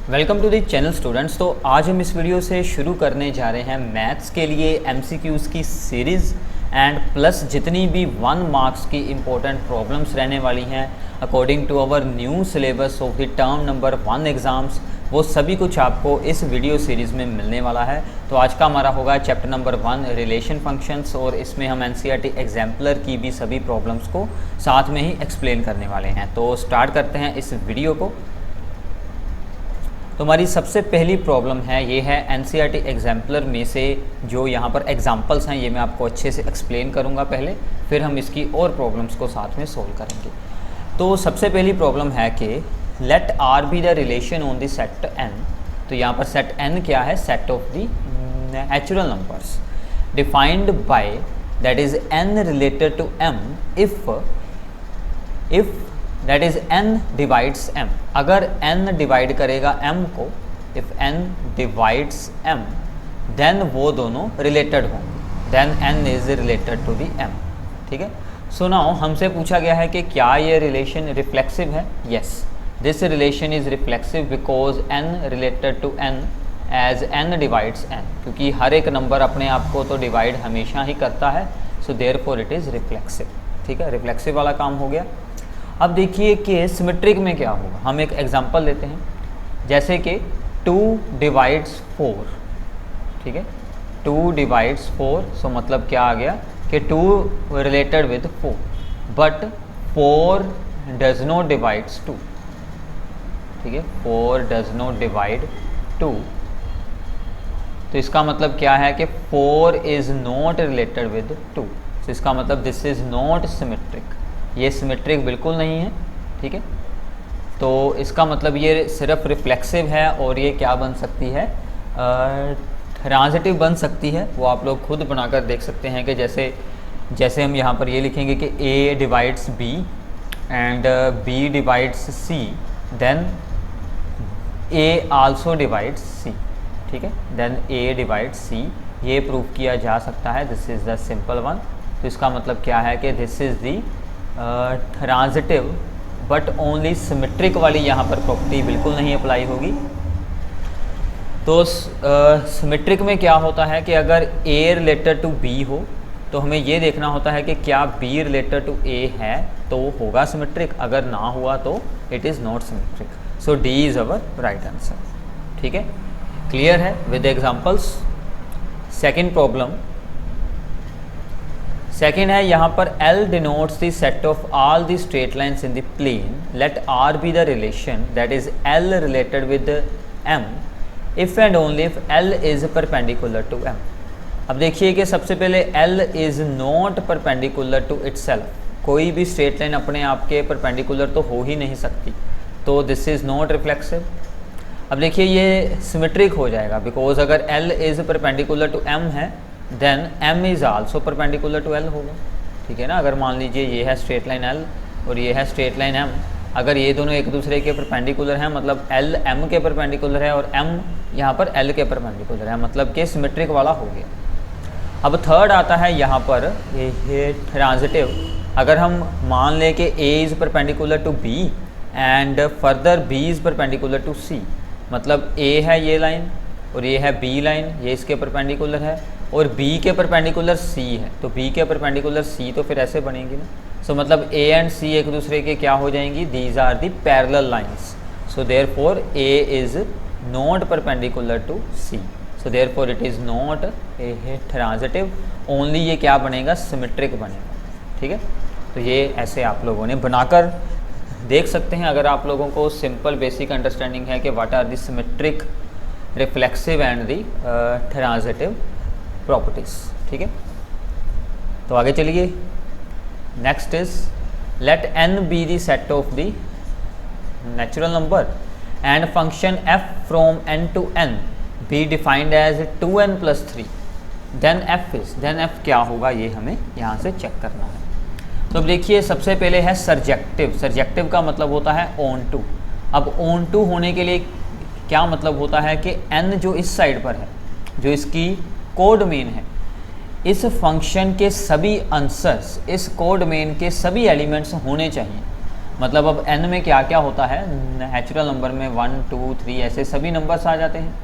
Welcome to the channel students. तो आज हम इस वीडियो से शुरू करने जा रहे हैं मैथ्स के लिए एमसीक्यूज़ की सीरीज़ एंड प्लस जितनी भी 1 मार्क्स की इम्पोर्टेंट प्रॉब्लम्स रहने वाली हैं according to our new syllabus of the term number 1 exams, वो सभी कुछ आपको इस वीडियो सीरीज़ में मिलने वाला है। तो आज का हमारा होगा चैप्टर नंबर 1 रिलेशन फंक्शंस, और इसमें हम एनसीईआरटी एग्जाम्पलर की भी सभी प्रॉब्लम्स को साथ में ही एक्सप्लेन करने वाले हैं। तो स्टार्ट करते हैं इस वीडियो को। तो हमारी सबसे पहली प्रॉब्लम है, ये है एनसीईआरटी एग्जाम्पलर में से जो यहाँ पर एग्जाम्पल्स हैं, ये मैं आपको अच्छे से एक्सप्लेन करूँगा पहले, फिर हम इसकी और प्रॉब्लम्स को साथ में सोल्व करेंगे। तो सबसे पहली प्रॉब्लम है कि let R be the relation on the set N. तो यहाँ पर सेट एन क्या है? Set of the natural numbers defined by that is N related to M if that is n divides m। अगर n divide करेगा m को, if n divides m, then वो दोनों रिलेटेड होंगे, then n is related to the m। ठीक है। So now हमसे पूछा गया है कि क्या ये रिलेशन रिफ्लेक्सिव है? Yes, this relation is reflexive because n related to n as n divides n, क्योंकि हर एक नंबर अपने आप को तो डिवाइड हमेशा ही करता है। So therefore it is reflexive. ठीक है, रिफ्लेक्सिव वाला काम हो गया। अब देखिए कि सिमेट्रिक में क्या होगा। हम एक एग्जांपल लेते हैं, जैसे कि 2 डिवाइड्स 4। ठीक है, 2 डिवाइड्स 4, सो मतलब क्या आ गया कि 2 related with 4, but 4 does not divides 2। ठीक है, 4 डज नॉट डिवाइड 2। तो इसका मतलब क्या है कि 4 इज़ नॉट रिलेटेड विद 2। तो इसका मतलब दिस इज़ नॉट सिमेट्रिक, ये सिमेट्रिक बिल्कुल नहीं है। ठीक है, तो इसका मतलब ये सिर्फ रिफ्लेक्सिव है, और ये क्या बन सकती है? ट्रांजिटिव बन सकती है। वो आप लोग खुद बनाकर देख सकते हैं कि जैसे हम यहाँ पर ये लिखेंगे कि A divides B and B divides C, then A also divides C। ठीक है, देन A डिवाइड्स C, ये प्रूव किया जा सकता है। This is the simple one. तो इसका मतलब क्या है कि this is the transitive but only symmetric वाली यहाँ पर प्रॉपर्टी बिल्कुल नहीं अप्लाई होगी। तो सिमेट्रिक में क्या होता है कि अगर A रिलेटेड टू B हो तो हमें ये देखना होता है कि क्या B रिलेटेड टू A है तो होगा सिमेट्रिक, अगर ना हुआ तो it is not symmetric. So D is our right answer. ठीक है, क्लियर है with examples. Second problem, second है यहाँ पर L denotes the set of all the straight lines in the plane. Let R be the relation that is L related with M if and only if L is perpendicular to M। अब देखिए कि सबसे पहले L is not perpendicular to itself। कोई भी straight line अपने आप के परपेंडिकुलर तो हो ही नहीं सकती, तो दिस इज़ नॉट रिफ्लेक्सिव। अब देखिए ये सिमेट्रिक हो जाएगा बिकॉज अगर L is perpendicular to M है, then M is also perpendicular to L होगा। ठीक है ना, अगर मान लीजिए ये है स्ट्रेट लाइन L और ये है स्ट्रेट लाइन M, अगर ये दोनों एक दूसरे के परपेंडिकुलर हैं मतलब L M के परपेंडिकुलर है और M यहाँ पर L के परपेंडिकुलर है, मतलब कि सिमेट्रिक वाला हो गया। अब थर्ड आता है यहाँ पर ये ट्रांजिटिव। अगर हम मान लें कि A is perpendicular to B and further B is perpendicular to C, मतलब A है ये लाइन और ये है B लाइन, ये इसके परपेंडिकुलर है, और B के परपेंडिकुलर C है, तो B के परपेंडिकुलर C तो फिर ऐसे बनेंगी ना। सो मतलब A एंड C एक दूसरे के क्या हो जाएंगी? These are the parallel lines. So therefore A is not perpendicular to C, so therefore it is not a transitive, only ये क्या बनेगा? सिमेट्रिक बनेगा। ठीक है, तो ये ऐसे आप लोगों ने बनाकर देख सकते हैं अगर आप लोगों को सिंपल बेसिक अंडरस्टैंडिंग है कि what are the symmetric, reflexive and the transitive properties. ठीक है, तो आगे चलिए। Next is let n be the set of the natural number and function f from n to n be defined as 2n + 3, then f is, then f क्या होगा ये हमें यहाँ से चेक करना है। तो अब देखिए सबसे पहले है सरजेक्टिव। सरजेक्टिव का मतलब होता है ऑन टू। अब ऑन टू होने के लिए क्या मतलब होता है कि n जो इस साइड पर है, जो इसकी कोडमेन है, इस फंक्शन के सभी आंसर्स इस कोडमेन के सभी एलिमेंट्स होने चाहिए। मतलब अब n में क्या क्या होता है, नेचुरल नंबर में 1 2 3 ऐसे सभी नंबर्स आ जाते हैं।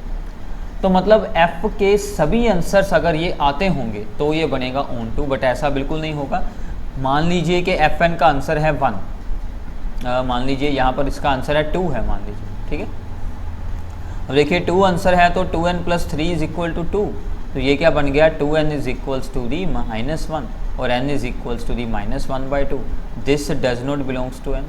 तो मतलब f के सभी आंसर्स अगर ये आते होंगे तो ये बनेगा ऑन टू, बट ऐसा बिल्कुल नहीं होगा। मान लीजिए कि fn का आंसर है 1, मान लीजिए यहाँ पर इसका आंसर है 2 है, मान लीजिए, ठीक है। अब देखिए 2 आंसर है तो 2n + 3 = 2, तो ये क्या बन गया, 2n = -1 और n = -1/2। This does not belongs to n।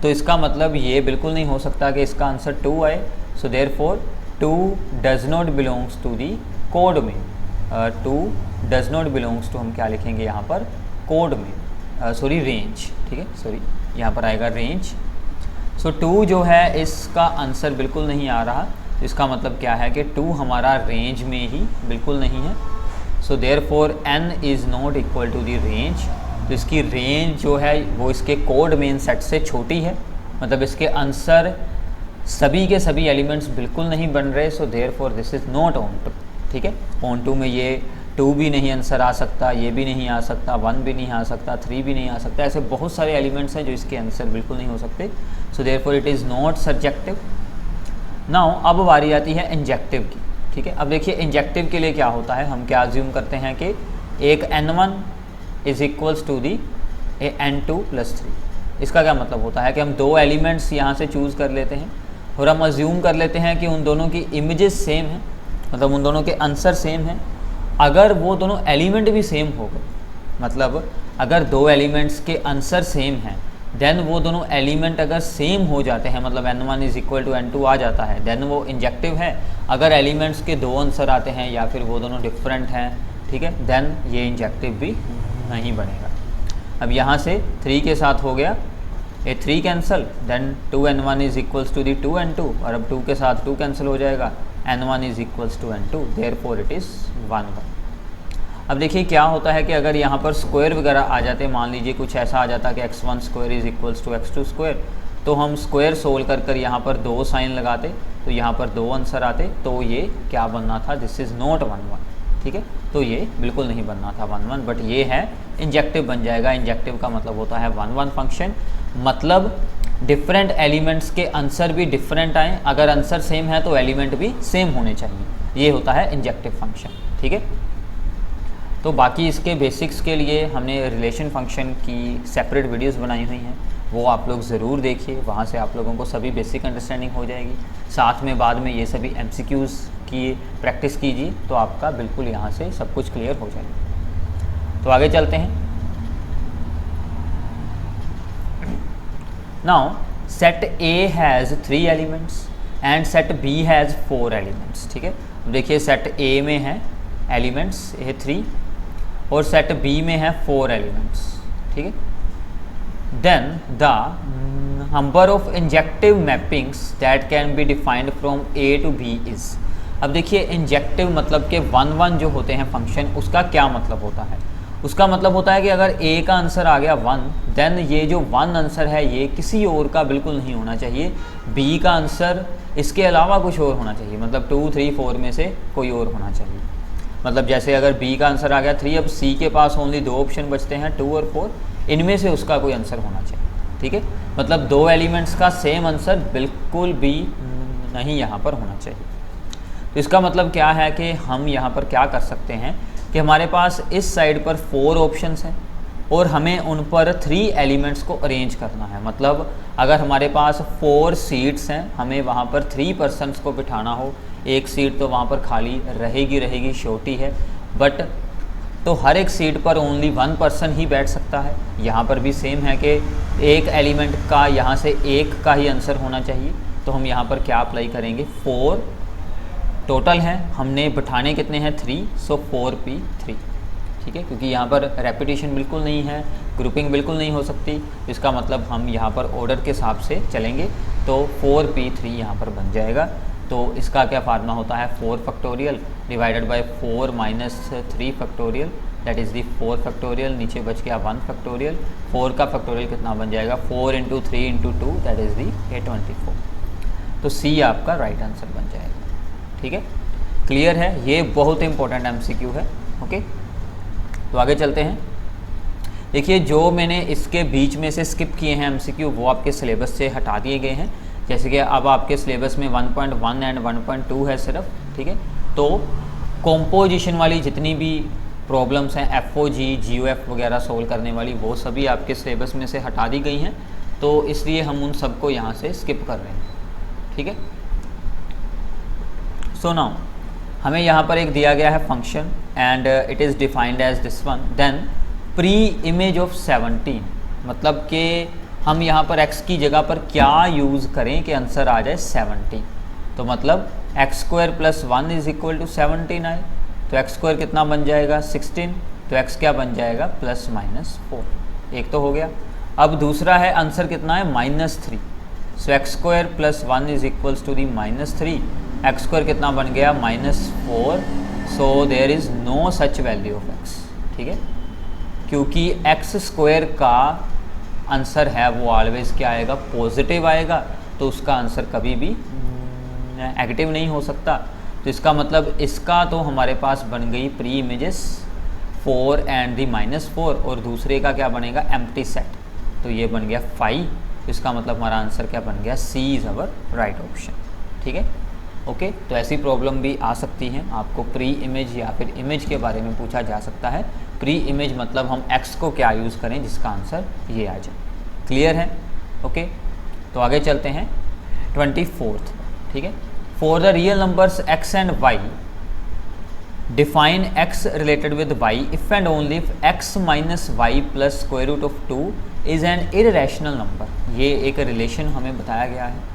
तो इसका मतलब ये बिल्कुल नहीं हो सकता कि इसका आंसर 2 आए। So therefore 2 does not belongs to the code में, 2 डज नॉट बिलोंग्स टू, हम क्या लिखेंगे यहाँ पर, कोड में, सॉरी रेंज, ठीक है, सॉरी यहाँ पर आएगा रेंज। सो 2 जो है इसका आंसर बिल्कुल नहीं आ रहा। तो इसका मतलब क्या है कि 2 हमारा रेंज में ही बिल्कुल नहीं है। So therefore n is not equal to the range. तो इसकी रेंज जो है वो इसके कोड मेन सेट से छोटी है, मतलब इसके आंसर सभी के सभी एलिमेंट्स बिल्कुल नहीं बन रहे। So therefore this is not onto, ठीक है। ऑन टू में ये 2 भी नहीं आंसर आ सकता, ये भी नहीं आ सकता, 1 भी नहीं आ सकता, 3 भी नहीं आ सकता। ऐसे बहुत सारे एलिमेंट्स हैं जो इसके आंसर बिल्कुल नहीं हो सकते। So therefore it is not subjective. Now अब बारी आती है इंजेक्टिव की, ठीक है। अब देखिए इंजेक्टिव के लिए क्या होता है, हम क्या अज्यूम करते हैं कि एक n1 = दी n2 + 3। इसका क्या मतलब होता है कि हम 2 एलिमेंट्स यहाँ से चूज़ कर लेते हैं और हम अज्यूम कर लेते हैं कि उन दोनों की इमेजेस सेम हैं, मतलब उन दोनों के आंसर सेम हैं। अगर वो दोनों एलिमेंट भी सेम हो गए, मतलब अगर 2 एलिमेंट्स के आंसर सेम हैं, देन वो दोनों एलिमेंट अगर सेम हो जाते हैं, मतलब n1 = n2 आ जाता है, देन वो इंजेक्टिव है। अगर एलिमेंट्स के 2 आंसर आते हैं या फिर वो दोनों डिफरेंट हैं, ठीक है, देन ये इंजेक्टिव भी नहीं बनेगा। अब यहाँ से 3 के साथ हो गया, ये 3 कैंसिल, देन 2n1 = 2n2, और अब 2 के साथ 2 कैंसिल हो जाएगा, n1 = n2, therefore it is 1 1। अब देखिए क्या होता है कि अगर यहाँ पर स्क्वायर वगैरह आ जाते, मान लीजिए कुछ ऐसा आ जाता कि x1² = x2², तो हम स्क्वायर सोल्व कर यहाँ पर 2 साइन लगाते, तो यहाँ पर 2 आंसर आते, तो ये क्या बनना था, दिस इज़ नॉट 1 1, ठीक है। तो ये बिल्कुल नहीं बनना था 1 1, बट ये है इंजेक्टिव बन जाएगा। इंजेक्टिव का मतलब होता है 1 1 फंक्शन, मतलब डिफरेंट एलिमेंट्स के आंसर भी डिफरेंट आएँ, अगर आंसर सेम है तो एलिमेंट भी सेम होने चाहिए, ये होता है इंजेक्टिव फंक्शन, ठीक है। तो बाकी इसके बेसिक्स के लिए हमने रिलेशन फंक्शन की सेपरेट वीडियोस बनाई हुई हैं, वो आप लोग ज़रूर देखिए, वहाँ से आप लोगों को सभी बेसिक अंडरस्टैंडिंग हो जाएगी। साथ में बाद में ये सभी MCQs की प्रैक्टिस कीजिए, तो आपका बिल्कुल यहाँ से सब कुछ क्लियर हो जाएगा। तो आगे चलते हैं। Now set A has 3 elements and set B has 4 elements, ठीक है। देखिए सेट A में है एलिमेंट्स ये 3 और सेट B में है 4 एलिमेंट्स, ठीक है। Then the number of injective mappings that can be defined from A to B is. अब देखिए इंजेक्टिव मतलब कि 1 1 जो होते हैं फंक्शन, उसका क्या मतलब होता है, उसका मतलब होता है कि अगर A का आंसर आ गया 1, देन ये जो 1 आंसर है ये किसी और का बिल्कुल नहीं होना चाहिए, B का आंसर इसके अलावा कुछ और होना चाहिए, मतलब 2 3 4 में से कोई और होना चाहिए। मतलब जैसे अगर B का आंसर आ गया 3, अब C के पास ओनली 2 ऑप्शन बचते हैं 2 और 4, इनमें से उसका कोई आंसर होना चाहिए, ठीक है। मतलब 2 एलिमेंट्स का सेम आंसर बिल्कुल भी नहीं यहाँ पर होना चाहिए। तो इसका मतलब क्या है कि हम यहाँ पर क्या कर सकते हैं कि हमारे पास इस साइड पर 4 ऑप्शंस हैं और हमें उन पर 3 एलिमेंट्स को अरेंज करना है। मतलब अगर हमारे पास 4 सीट्स हैं, हमें वहाँ पर 3 पर्सनस को बिठाना हो, एक सीट तो वहाँ पर खाली रहेगी छोटी है, बट तो हर एक सीट पर ओनली 1 पर्सन ही बैठ सकता है। यहाँ पर भी सेम है कि एक एलिमेंट का यहाँ से एक का ही आंसर होना चाहिए। तो हम यहाँ पर क्या अप्लाई करेंगे, 4 टोटल हैं, हमने बिठाने कितने हैं 3, सो 4p3, ठीक है, क्योंकि यहाँ पर रेपिटेशन बिल्कुल नहीं है, ग्रुपिंग बिल्कुल नहीं हो सकती। इसका मतलब हम यहाँ पर ऑर्डर के हिसाब से चलेंगे, तो 4p3 यहाँ पर बन जाएगा। तो इसका क्या फार्मूला होता है, 4 factorial divided by 4 minus 3 factorial, that is the 4 factorial, नीचे बच गया 1 फैक्टोरियल। 4 का फैक्टोरियल कितना बन जाएगा, 4 × 3 × 2, दैट इज़ दी 24। तो C आपका राइट आंसर बन जाएगा, ठीक है। क्लियर है, ये बहुत इंपॉर्टेंट MCQ है, ओके। तो आगे चलते हैं। देखिए जो मैंने इसके बीच में से स्किप किए हैं एमसीक्यू वो आपके सिलेबस से हटा दिए गए हैं। जैसे कि अब आपके सिलेबस में 1.1 एंड 1.2 है सिर्फ, ठीक है। तो कॉम्पोजिशन वाली जितनी भी प्रॉब्लम्स हैं FOG GOF वगैरह सोल्व करने वाली वो सभी आपके सिलेबस में से हटा दी गई हैं, तो इसलिए हम उन सबको यहाँ से स्किप कर रहे हैं, ठीक है। सो नाउ हमें यहाँ पर एक दिया गया है function and it is defined as this one, then pre image of 17, मतलब कि हम यहाँ पर x की जगह पर क्या यूज़ करें कि आंसर आ जाए 17। तो मतलब x² + 1 = 17 आए, तो x² कितना बन जाएगा 16, तो x क्या बन जाएगा ±4, एक तो हो गया। अब दूसरा है आंसर कितना है -3, सो x² + 1 = -3, x² कितना बन गया -4, so there is no such value of x, ठीक है। क्योंकि x² का आंसर है वो ऑलवेज़ क्या आएगा, पॉजिटिव आएगा, तो उसका आंसर कभी भी नेगेटिव नहीं हो सकता। तो इसका मतलब इसका तो हमारे पास बन गई प्री इमेजेस 4 एंड दी -4, और दूसरे का क्या बनेगा एम्प्टी सेट, तो ये बन गया 5। तो इसका मतलब हमारा आंसर क्या बन गया, C is our right option, ठीक है। ओके, तो ऐसी प्रॉब्लम भी आ सकती हैं, आपको प्री इमेज या फिर इमेज के बारे में पूछा जा सकता है। प्री इमेज मतलब हम x को क्या यूज़ करें जिसका आंसर ये आ जाए। क्लियर है? ओके, तो आगे चलते हैं 24th, ठीक है। For the real numbers x and y define x related with y if and only if x minus y plus square root of 2 is an irrational number. ये एक रिलेशन हमें बताया गया है।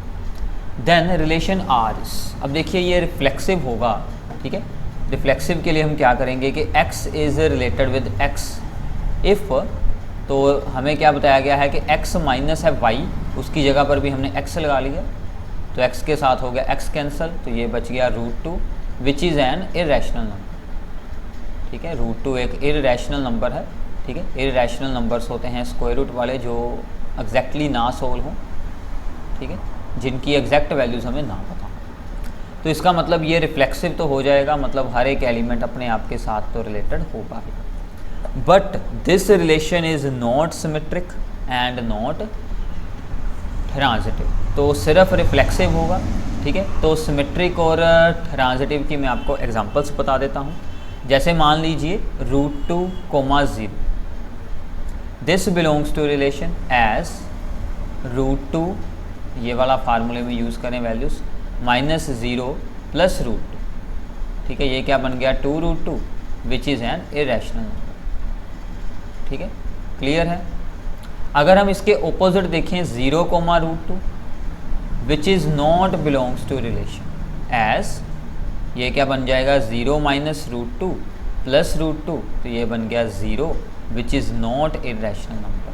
देन रिलेशन R, अब देखिए ये reflexive होगा, ठीक है। रिफ्लेक्सिव के लिए हम क्या करेंगे कि x is related with x if, तो हमें क्या बताया गया है कि x माइनस है y, उसकी जगह पर भी हमने x लगा लिया, तो x के साथ हो गया x कैंसिल, तो ये बच गया √2 which is an irrational number, ठीक है। √2 एक इररेशनल नंबर है, ठीक है। इररेशनल नंबर्स होते हैं स्क्वायर रूट वाले जो एग्जैक्टली ना सोल्व हों, ठीक है, जिनकी एग्जैक्ट वैल्यूज़ हमें ना पता हो। तो इसका मतलब ये रिफ्लेक्सिव तो हो जाएगा, मतलब हर एक एलिमेंट अपने आप के साथ तो रिलेटेड होगा ही। But this relation is not symmetric and not transitive, तो सिर्फ रिफ्लेक्सिव होगा, ठीक है। तो सिमेट्रिक और ट्रांजिटिव की मैं आपको एग्जांपल्स बता देता हूँ। जैसे मान लीजिए √2, 0, this belongs to relation as √2, ये वाला फार्मूले में यूज़ करें वैल्यूज़, -0 + √2, ठीक है। ये क्या बन गया 2√2 which is an irrational number, ठीक है। क्लियर है? अगर हम इसके ऑपोजिट देखें 0, √2 which is not belongs to relation as, ये क्या बन जाएगा 0 - √2 + √2, तो ये बन गया 0 विच इज़ नॉट इररेशनल नंबर,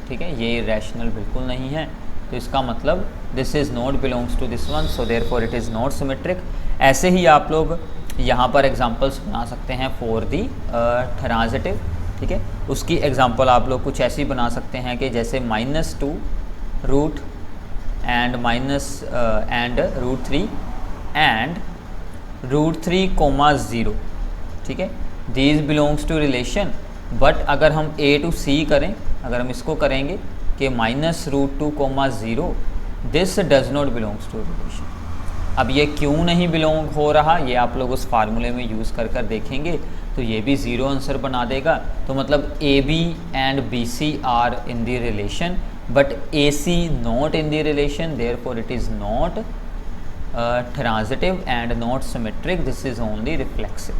ठीक है। ये इररेशनल बिल्कुल नहीं है, तो इसका मतलब this is not belongs to this one, so therefore it is not symmetric. ऐसे ही आप लोग यहाँ पर एग्जांपल्स बना सकते हैं फॉर दी ट्रांजिटिव, ठीक है। उसकी एग्जांपल आप लोग कुछ ऐसी बना सकते हैं कि जैसे -2 रूट एंड √3 एंड √3, 0, ठीक है। These belongs to relation, but अगर हम A to C करें, अगर हम इसको करेंगे कि -√2, 0, this does not belongs to relation. अब ये क्यों नहीं बिलोंग हो रहा, ये आप लोग उस फार्मूले में यूज़ कर देखेंगे, तो ये भी 0 आंसर बना देगा। तो मतलब AB and BC are in the relation but AC not in the relation, therefore it is not transitive and not symmetric, this is only reflexive,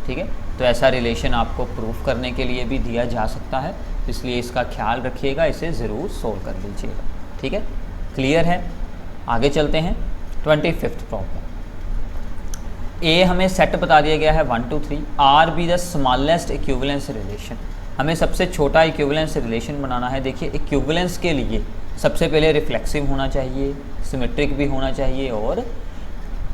ठीक है। तो ऐसा रिलेशन आपको प्रूफ करने के लिए भी दिया जा सकता है, इसलिए इसका ख्याल रखिएगा, इसे ज़रूर सोल्व कर लीजिएगा, ठीक है। क्लियर है? आगे चलते हैं 25th प्रॉब्लम। ए हमें सेट बता दिया गया है 1 2 3, are be the smallest equivalence relation. हमें सबसे छोटा इक्विवेलेंस रिलेशन बनाना है। देखिए इक्विवेलेंस के लिए सबसे पहले रिफ्लेक्सिव होना चाहिए, सिमेट्रिक भी होना चाहिए और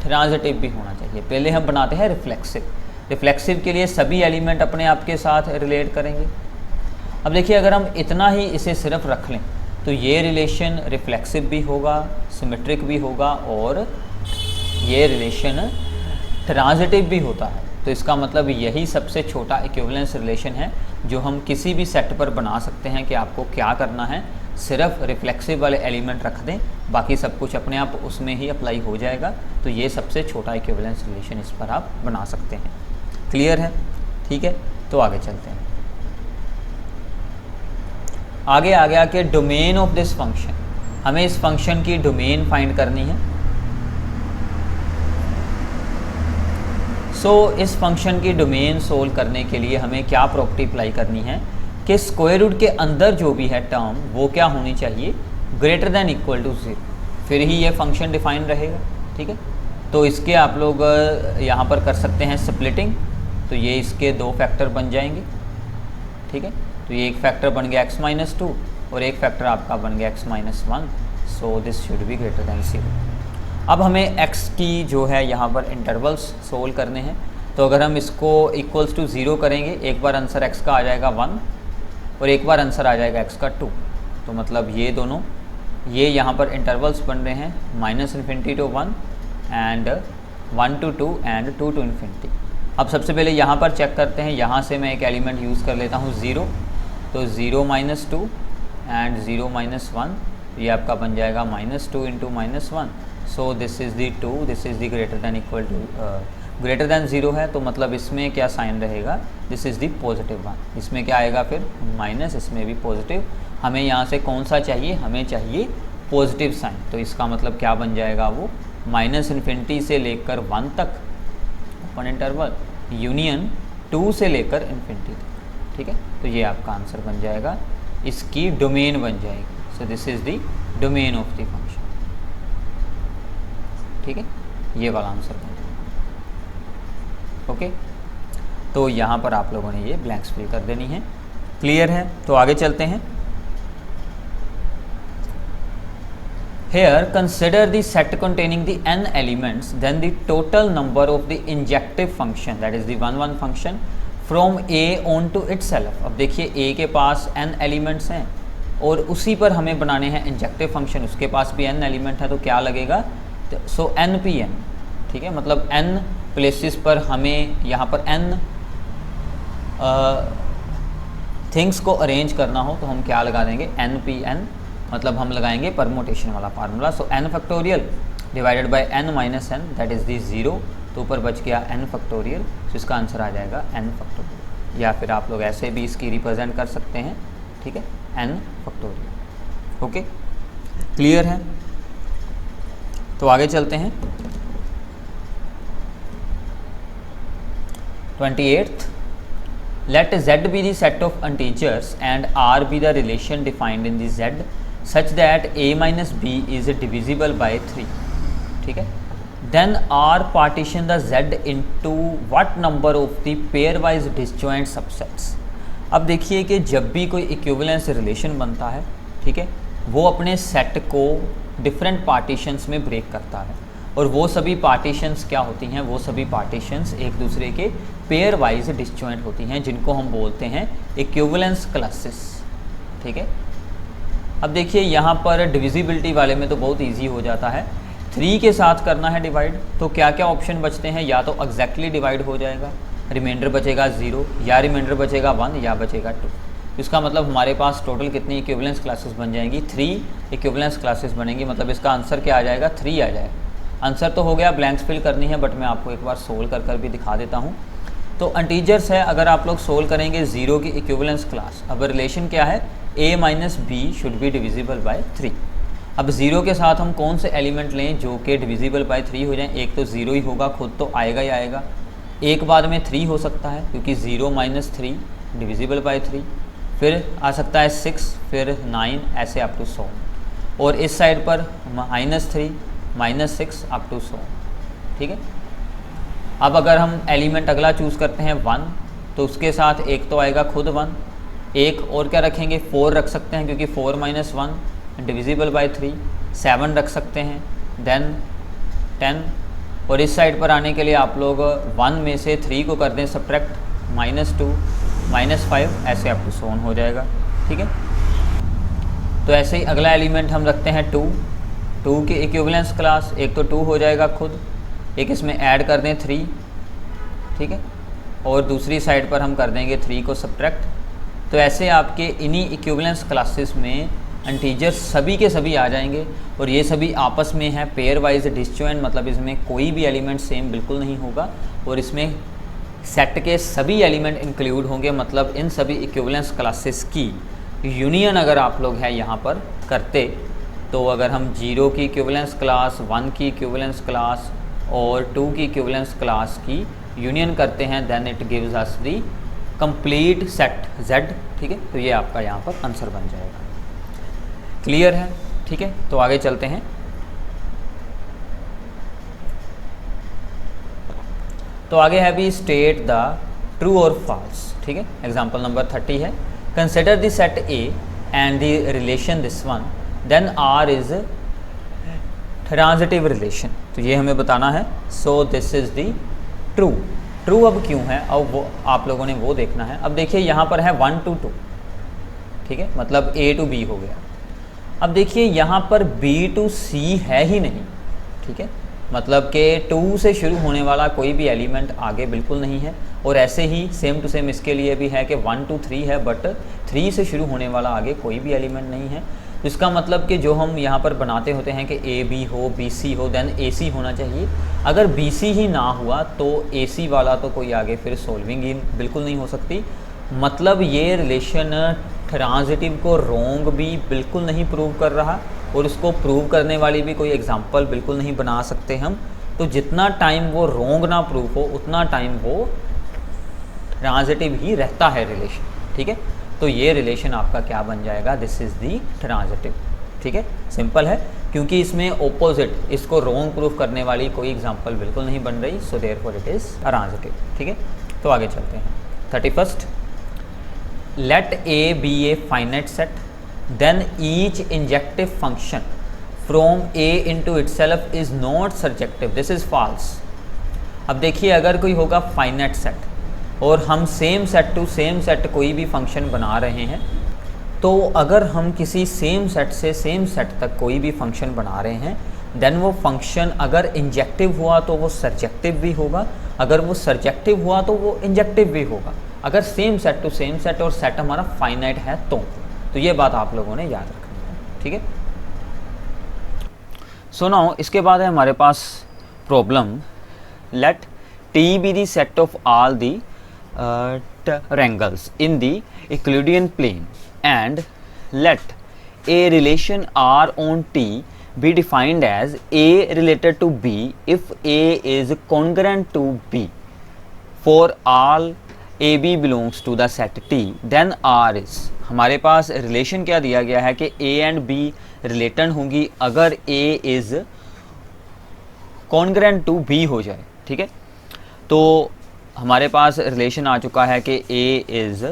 ट्रांजिटिव भी होना चाहिए। पहले हम बनाते हैं रिफ्लेक्सिव। रिफ्लेक्सिव के लिए सभी एलिमेंट अपने आप के साथ रिलेट करेंगे। अब देखिए अगर हम इतना ही इसे सिर्फ रख लें तो ये रिलेशन रिफ्लेक्सिव भी होगा, सिमेट्रिक भी होगा और ये रिलेशन ट्रांजिटिव भी होता है। तो इसका मतलब यही सबसे छोटा इक्विवेलेंस रिलेशन है जो हम किसी भी सेट पर बना सकते हैं कि आपको क्या करना है, सिर्फ रिफ्लेक्सिव वाले एलिमेंट रख दें, बाकी सब कुछ अपने आप उसमें ही अप्लाई हो जाएगा। तो ये सबसे छोटा इक्विवेलेंस रिलेशन इस पर आप बना सकते हैं। क्लियर है? ठीक है, तो आगे चलते हैं। आगे आ गया कि डोमेन ऑफ दिस फंक्शन, हमें इस फंक्शन की डोमेन फाइंड करनी है। इस फंक्शन की डोमेन सोल्व करने के लिए हमें क्या प्रॉपर्टी अप्लाई करनी है कि स्क्वायर रूट के अंदर जो भी है टर्म वो क्या होनी चाहिए, ग्रेटर देन इक्वल टू 0, फिर ही ये फंक्शन डिफाइन रहेगा। ठीक है, तो इसके आप लोग यहाँ पर कर सकते हैं स्प्लिटिंग, तो ये इसके 2 फैक्टर बन जाएंगे। ठीक है, तो ये एक फैक्टर बन गया x-2 और एक फैक्टर आपका बन गया x-1, so this should be greater than 0। अब हमें x की जो है यहाँ पर इंटरवल्स सोल्व करने हैं, तो अगर हम इसको इक्वल्स टू 0 करेंगे, एक बार आंसर x का आ जाएगा 1 और एक बार आंसर आ जाएगा x का 2, तो मतलब ये दोनों, ये यहाँ पर इंटरवल्स बन रहे हैं -∞ to 1 and 1 to 2 and 2 to ∞। अब सबसे पहले यहाँ पर चेक करते हैं, यहाँ से मैं एक एलिमेंट यूज़ कर लेता हूँ 0, तो 0 - 2 एंड 0 - 1, ये आपका बन जाएगा -2 × -1, so this is the 2, this is the greater than equal to greater than 0 है, तो मतलब इसमें क्या साइन रहेगा, दिस इज़ दी पॉजिटिव 1। इसमें क्या आएगा फिर माइनस, इसमें भी पॉजिटिव। हमें यहाँ से कौन सा चाहिए, हमें चाहिए पॉजिटिव साइन, तो इसका मतलब क्या बन जाएगा, वो -∞ से लेकर 1 तक ओपन इंटरवल यूनियन 2 से लेकर ∞ तक। ठीक है, तो ये आपका आंसर बन जाएगा, इसकी डोमेन बन जाएगी। सो this is the domain of the function. ठीक है, ये वाला आंसर बन जाएगा। ओके, तो यहाँ पर आप लोगों ने ये ब्लैंक्स फिल कर देनी है। क्लियर है? तो आगे चलते हैं। Here consider the set containing the n elements, then the total number of the injective function, that is the 1 function from A on to itself। अब देखिए A के पास n एलिमेंट्स हैं और उसी पर हमें बनाने हैं इंजेक्टिव फंक्शन, उसके पास भी n एलिमेंट है, तो क्या लगेगा, सो npn। ठीक है, मतलब n प्लेसेस पर हमें यहाँ पर n थिंग्स को अरेंज करना हो तो हम क्या लगा देंगे, npn, मतलब हम लगाएंगे परमोटेशन वाला formula. So n factorial divided by n - n, that is the 0, तो ऊपर बच गया n फैक्टोरियल, तो इसका आंसर आ जाएगा n फैक्टोरियल, या फिर आप लोग ऐसे भी इसकी रिप्रेजेंट कर सकते हैं। ठीक है, n फैक्टोरियल। ओके, क्लियर है? तो आगे चलते हैं। 28th, let z be the set of integers and r be the relation defined in the z such that a minus b is divisible by 3। ठीक है, then r partition the z into what number of the pairwise disjoint subsets। अब देखिए कि जब भी कोई equivalence relation बनता है, ठीक है, वो अपने सेट को डिफरेंट पार्टीशंस में ब्रेक करता है, और वो सभी पार्टीशंस क्या होती हैं, वो सभी पार्टीशंस एक दूसरे के पेयर वाइज डिसजॉइंट होती हैं, जिनको हम बोलते हैं इक्विवेलेंस क्लासेस। ठीक है, अब देखिए यहाँ पर डिविजिबिलिटी वाले में तो बहुत इजी हो जाता है, 3 के साथ करना है डिवाइड, तो क्या क्या ऑप्शन बचते हैं, या तो एग्जैक्टली डिवाइड हो जाएगा, रिमाइंडर बचेगा 0, या रिमाइंडर बचेगा 1, या बचेगा 2। इसका मतलब हमारे पास टोटल कितनी इक्विवेलेंस क्लासेस बन जाएंगी, 3 इक्विवेलेंस क्लासेस बनेंगी, मतलब इसका आंसर क्या आ जाएगा, 3 आ जाएगा। आंसर तो हो गया, ब्लैंक्स फिल करनी है, बट मैं आपको एक बार सोल्व कर भी दिखा देता हूँ। तो इंटीजर्स है, अगर आप लोग सोल्व करेंगे 0 की इक्विवेलेंस क्लास, अब रिलेशन क्या है, a minus b should be divisible by 3। अब 0 के साथ हम कौन से एलिमेंट लें जो कि डिविजिबल बाय 3 हो जाएं, एक तो 0 ही होगा, खुद तो आएगा ही आएगा, एक बाद में 3 हो सकता है क्योंकि 0 - 3 डिविजिबल बाय 3, फिर आ सकता है 6, फिर 9, ऐसे अप टू 100, और इस साइड पर -3 -6 अप टू 100। ठीक है, अब अगर हम एलिमेंट अगला चूज़ करते हैं 1, तो उसके साथ एक तो आएगा खुद 1, एक और क्या रखेंगे, 4 रख सकते हैं क्योंकि 4 - 1 डिविजिबल बाय 3, 7 रख सकते हैं, देन 10, और इस साइड पर आने के लिए आप लोग 1 में से 3 को कर दें सब्ट्रैक्ट, -2 -5, ऐसे अप टू 100 हो जाएगा। ठीक है, तो ऐसे ही अगला एलिमेंट हम रखते हैं 2 की इक्विवेलेंस क्लास, एक तो 2 हो जाएगा खुद, एक इसमें ऐड कर दें 3, ठीक है, और दूसरी साइड पर हम कर देंगे 3 को सब्ट्रैक्ट, तो ऐसे आपके इन्हीं इक्विवेलेंस क्लासेस में इंटीजर सभी के सभी आ जाएंगे और ये सभी आपस में है पेयर वाइज डिसजॉइंट, मतलब इसमें कोई भी एलिमेंट सेम बिल्कुल नहीं होगा और इसमें सेट के सभी एलिमेंट इंक्लूड होंगे, मतलब इन सभी इक्विवेलेंस क्लासेस की यूनियन अगर आप लोग हैं यहाँ पर करते, तो अगर हम 0 की इक्विवेलेंस क्लास, 1 की इक्विवेलेंस क्लास और 2 की इक्विवेलेंस क्लास की यूनियन करते हैं, then it gives us the complete set Z, ठीक है। तो ये आपका यहाँ पर आंसर बन जाएगा। क्लियर है, ठीक है। तो आगे चलते हैं। तो आगे है भी स्टेट द ट्रू और फॉल्स, ठीक है। एग्जाम्पल नंबर 30 है, consider the set A and the relation this one, then R is transitive relation. तो ये हमें बताना है। So this is the true. True अब क्यों है, अब वो आप लोगों ने वो देखना है। अब देखिए यहाँ पर है 1 to 2, ठीक है, मतलब A to B हो गया। अब देखिए यहाँ पर B to C है ही नहीं, ठीक है, मतलब कि 2 से शुरू होने वाला कोई भी एलिमेंट आगे बिल्कुल नहीं है। और ऐसे ही सेम टू सेम इसके लिए भी है कि 1 to 3 है, बट 3 से शुरू होने वाला आगे कोई भी एलिमेंट नहीं है। तो इसका मतलब कि जो हम यहाँ पर बनाते होते हैं कि AB हो, BC हो, देन AC होना चाहिए। अगर BC ही ना हुआ तो AC वाला तो कोई आगे फिर सॉल्विंग ही बिल्कुल नहीं हो सकती। मतलब ये रिलेशन ट्रांजिटिव को रोंग भी बिल्कुल नहीं प्रूव कर रहा और उसको प्रूव करने वाली भी कोई एग्जांपल बिल्कुल नहीं बना सकते हम। तो जितना टाइम वो रोंग ना प्रूव हो उतना टाइम वो ट्रांजिटिव ही रहता है रिलेशन, ठीक है। तो ये रिलेशन आपका क्या बन जाएगा, दिस इज़ दी ट्रांजिटिव, ठीक है। सिंपल है, क्योंकि इसमें ओपोजिट इसको रोंग प्रूफ करने वाली कोई एग्जांपल बिल्कुल नहीं बन रही, सो देयरफॉर इट इज़ ट्रांजिटिव, ठीक है। तो आगे चलते हैं। 31, late A be a finite set, then each injective function from A into itself is not surjective, this is false। अब देखिए अगर कोई होगा फाइनाइट सेट और हम same set to same set कोई भी फंक्शन बना रहे हैं, तो अगर हम किसी सेम सेट से सेम सेट तक कोई भी फंक्शन बना रहे हैं, देन वो फंक्शन अगर इंजेक्टिव हुआ तो वो सर्जेक्टिव भी होगा, अगर वो सर्जेक्टिव हुआ तो वो इंजेक्टिव भी होगा, अगर same set to same set और सेट हमारा फाइनाइट है तो ये बात आप लोगों ने याद रखनी है, ठीक है। सो नाउ इसके बाद है हमारे पास problem, let T be the set of all the triangles in the Euclidean plane and let a relation R on T be defined as A related to B if A is congruent to B for all AB belongs to the set T, then R is, हमारे पास relation क्या दिया गया है कि A and B related होंगी अगर A is congruent to B हो जाए, ठीक है। तो हमारे पास रिलेशन आ चुका है कि A is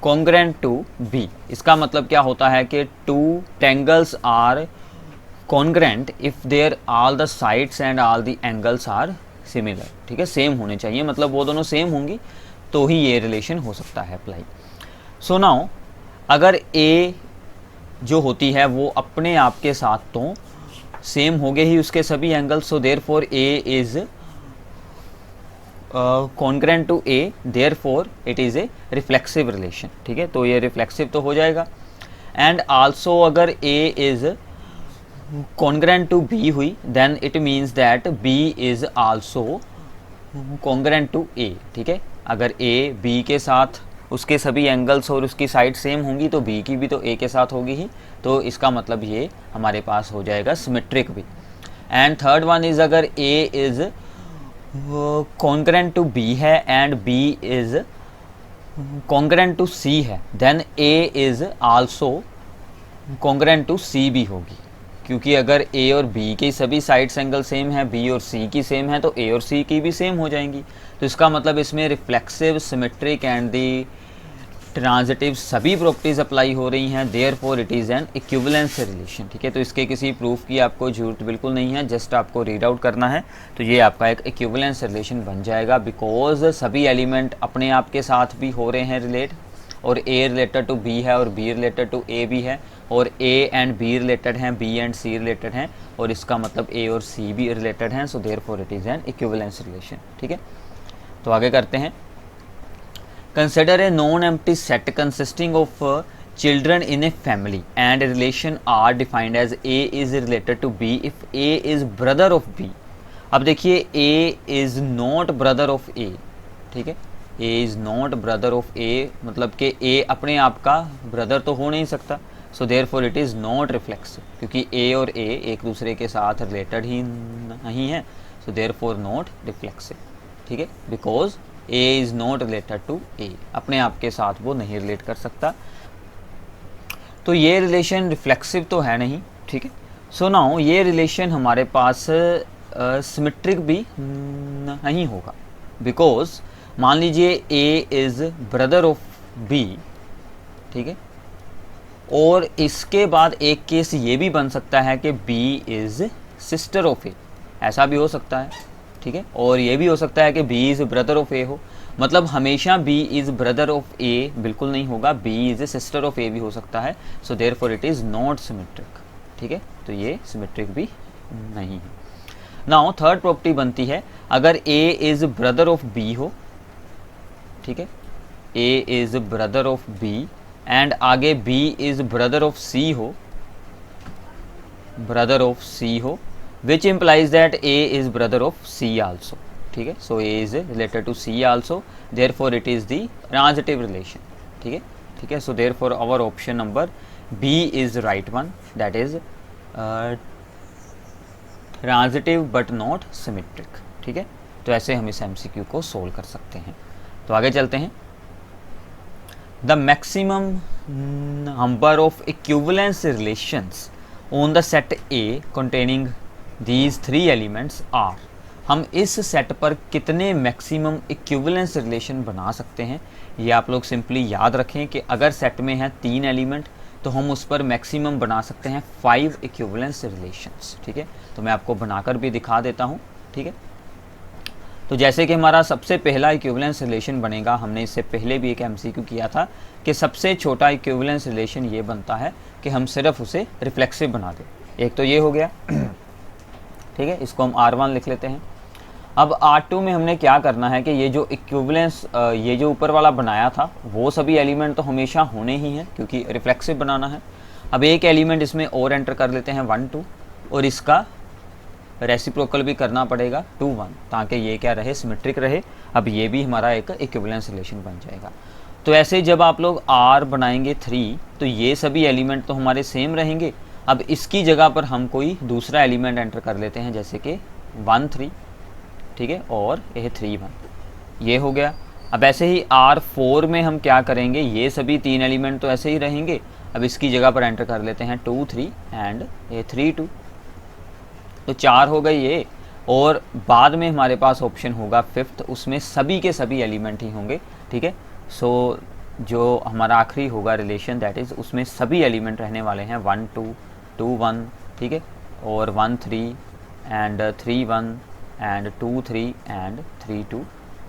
congruent to B। इसका मतलब क्या होता है कि two triangles are congruent if there all the sides and all the angles are similar, ठीक है, सेम होने चाहिए, मतलब वो दोनों सेम होंगी तो ही ये रिलेशन हो सकता है अप्लाई। सो नाउ अगर A जो होती है वो अपने आप के साथ तो सेम हो गए ही उसके सभी angles, so therefore A is congruent to A, therefore it is a reflexive relation, ठीक है। तो ये रिफ्लेक्सिव तो हो जाएगा। एंड आल्सो अगर A is congruent to B हुई, then it means that B is also congruent to A, ठीक है। अगर A B के साथ उसके सभी एंगल्स और उसकी साइड सेम होंगी तो B की भी तो A के साथ होगी ही, तो इसका मतलब ये हमारे पास हो जाएगा सिमेट्रिक भी। एंड थर्ड वन इज़ अगर A is congruent to B है and B is congruent to C है, then A is also congruent to C भी होगी, क्योंकि अगर A और B के सभी साइड्स एंगल सेम है, B और C की सेम है, तो A और C की भी सेम हो जाएंगी। तो इसका मतलब इसमें reflexive, symmetric and the transitive सभी प्रॉपर्टीज़ अप्लाई हो रही हैं, therefore it is an equivalence relation, ठीक है। तो इसके किसी प्रूफ की आपको जरूरत बिल्कुल नहीं है, जस्ट आपको रीड आउट करना है, तो ये आपका एक इक्विवेलेंस रिलेशन बन जाएगा, बिकॉज सभी एलिमेंट अपने आप के साथ भी हो रहे हैं रिलेट, और A रिलेटेड टू B है और B रिलेटेड टू A भी है, और A एंड B रिलेटेड हैं, B एंड C रिलेटेड हैं, और इसका मतलब A और C भी रिलेटेड हैं, सो therefore it is an equivalence relation, ठीक है। तो आगे करते हैं। Consider a non empty set consisting of children in a family and relation are defined as A is related to B if A is brother of B. अब देखिए A is not brother of A, ठीक है, A is not brother of A मतलब कि A अपने आप का brother तो हो नहीं सकता, सो therefore it is not reflexive, क्योंकि A और A एक दूसरे के साथ रिलेटेड ही नहीं है, सो देयरफॉर नॉट रिफ्लेक्सिव, ठीक है, because A is not related to A, अपने आप के साथ वो नहीं रिलेट कर सकता, तो ये रिलेशन रिफ्लेक्सिव तो है नहीं, ठीक है। सो नाउ ये रिलेशन हमारे पास सिमेट्रिक भी नहीं होगा, बिकॉज मान लीजिए A is brother of B, ठीक है, और इसके बाद एक केस ये भी बन सकता है कि B is sister of A, ऐसा भी हो सकता है, ठीक है, और ये भी हो सकता है कि B is brother of A हो, मतलब हमेशा B is brother of A बिल्कुल नहीं होगा, B is sister of A भी हो सकता है, so therefore it is not symmetric, ठीक है, तो ये सिमेट्रिक भी नहीं है। नाउ थर्ड प्रॉपर्टी बनती है, अगर A is brother of B हो, ठीक है, A is brother of B and आगे B is brother of C हो, ब्रदर ऑफ C हो, which implies that A is brother of C also, ठीक है, so A is related to C also, therefore it is the transitive relation, ठीक है, ठीक है, so therefore our option number B is right one, that is transitive but not symmetric, ठीक है, तो ऐसे हम इस MCQ को सोल्व कर सकते हैं। तो आगे चलते हैं। The maximum number of equivalence relations on the set A containing these three elements are, हम इस सेट पर कितने मैक्सिमम इक्विवेलेंस रिलेशन बना सकते हैं, ये आप लोग सिंपली याद रखें कि अगर सेट में है 3 एलिमेंट तो हम उस पर मैक्सिमम बना सकते हैं 5 इक्विवेलेंस रिलेशंस, ठीक है, तो मैं आपको बनाकर भी दिखा देता हूँ, ठीक है। तो जैसे कि हमारा सबसे पहला इक्विवेलेंस रिलेशन बनेगा, हमने इससे पहले भी एक MCQ किया था कि सबसे छोटा इक्विवेलेंस रिलेशन ये बनता है कि हम सिर्फ उसे रिफ्लेक्सिव बना दें, एक तो ये हो गया, ठीक है, इसको हम R1 लिख लेते हैं। अब R2 में हमने क्या करना है कि ये जो इक्विवेलेंस ये जो ऊपर वाला बनाया था वो सभी एलिमेंट तो हमेशा होने ही हैं क्योंकि रिफ्लेक्सिव बनाना है। अब एक एलिमेंट इसमें और एंटर कर लेते हैं 1 2, और इसका रेसिप्रोकल भी करना पड़ेगा 2 1, ताकि ये क्या रहे, सिमेट्रिक रहे। अब ये भी हमारा एक इक्विवेलेंस रिलेशन बन जाएगा। तो ऐसे जब आप लोग R बनाएंगे 3 तो ये सभी एलिमेंट तो हमारे सेम रहेंगे। अब इसकी जगह पर हम कोई दूसरा एलिमेंट एंटर कर लेते हैं, जैसे कि 1 3, ठीक है, और यह 3 1, ये हो गया। अब ऐसे ही R4 में हम क्या करेंगे, ये सभी 3 एलिमेंट तो ऐसे ही रहेंगे। अब इसकी जगह पर एंटर कर लेते हैं 2 3 एंड ये 3 2, तो 4 हो गई ये। और बाद में हमारे पास ऑप्शन होगा 5th, उसमें सभी के सभी एलिमेंट ही होंगे, ठीक है। सो जो हमारा आखिरी होगा रिलेशन, दैट इज़ उसमें सभी एलिमेंट रहने वाले हैं 1 2 2 1, ठीक है, और 1 3 एंड 3 1 एंड 2 3 एंड 3 2,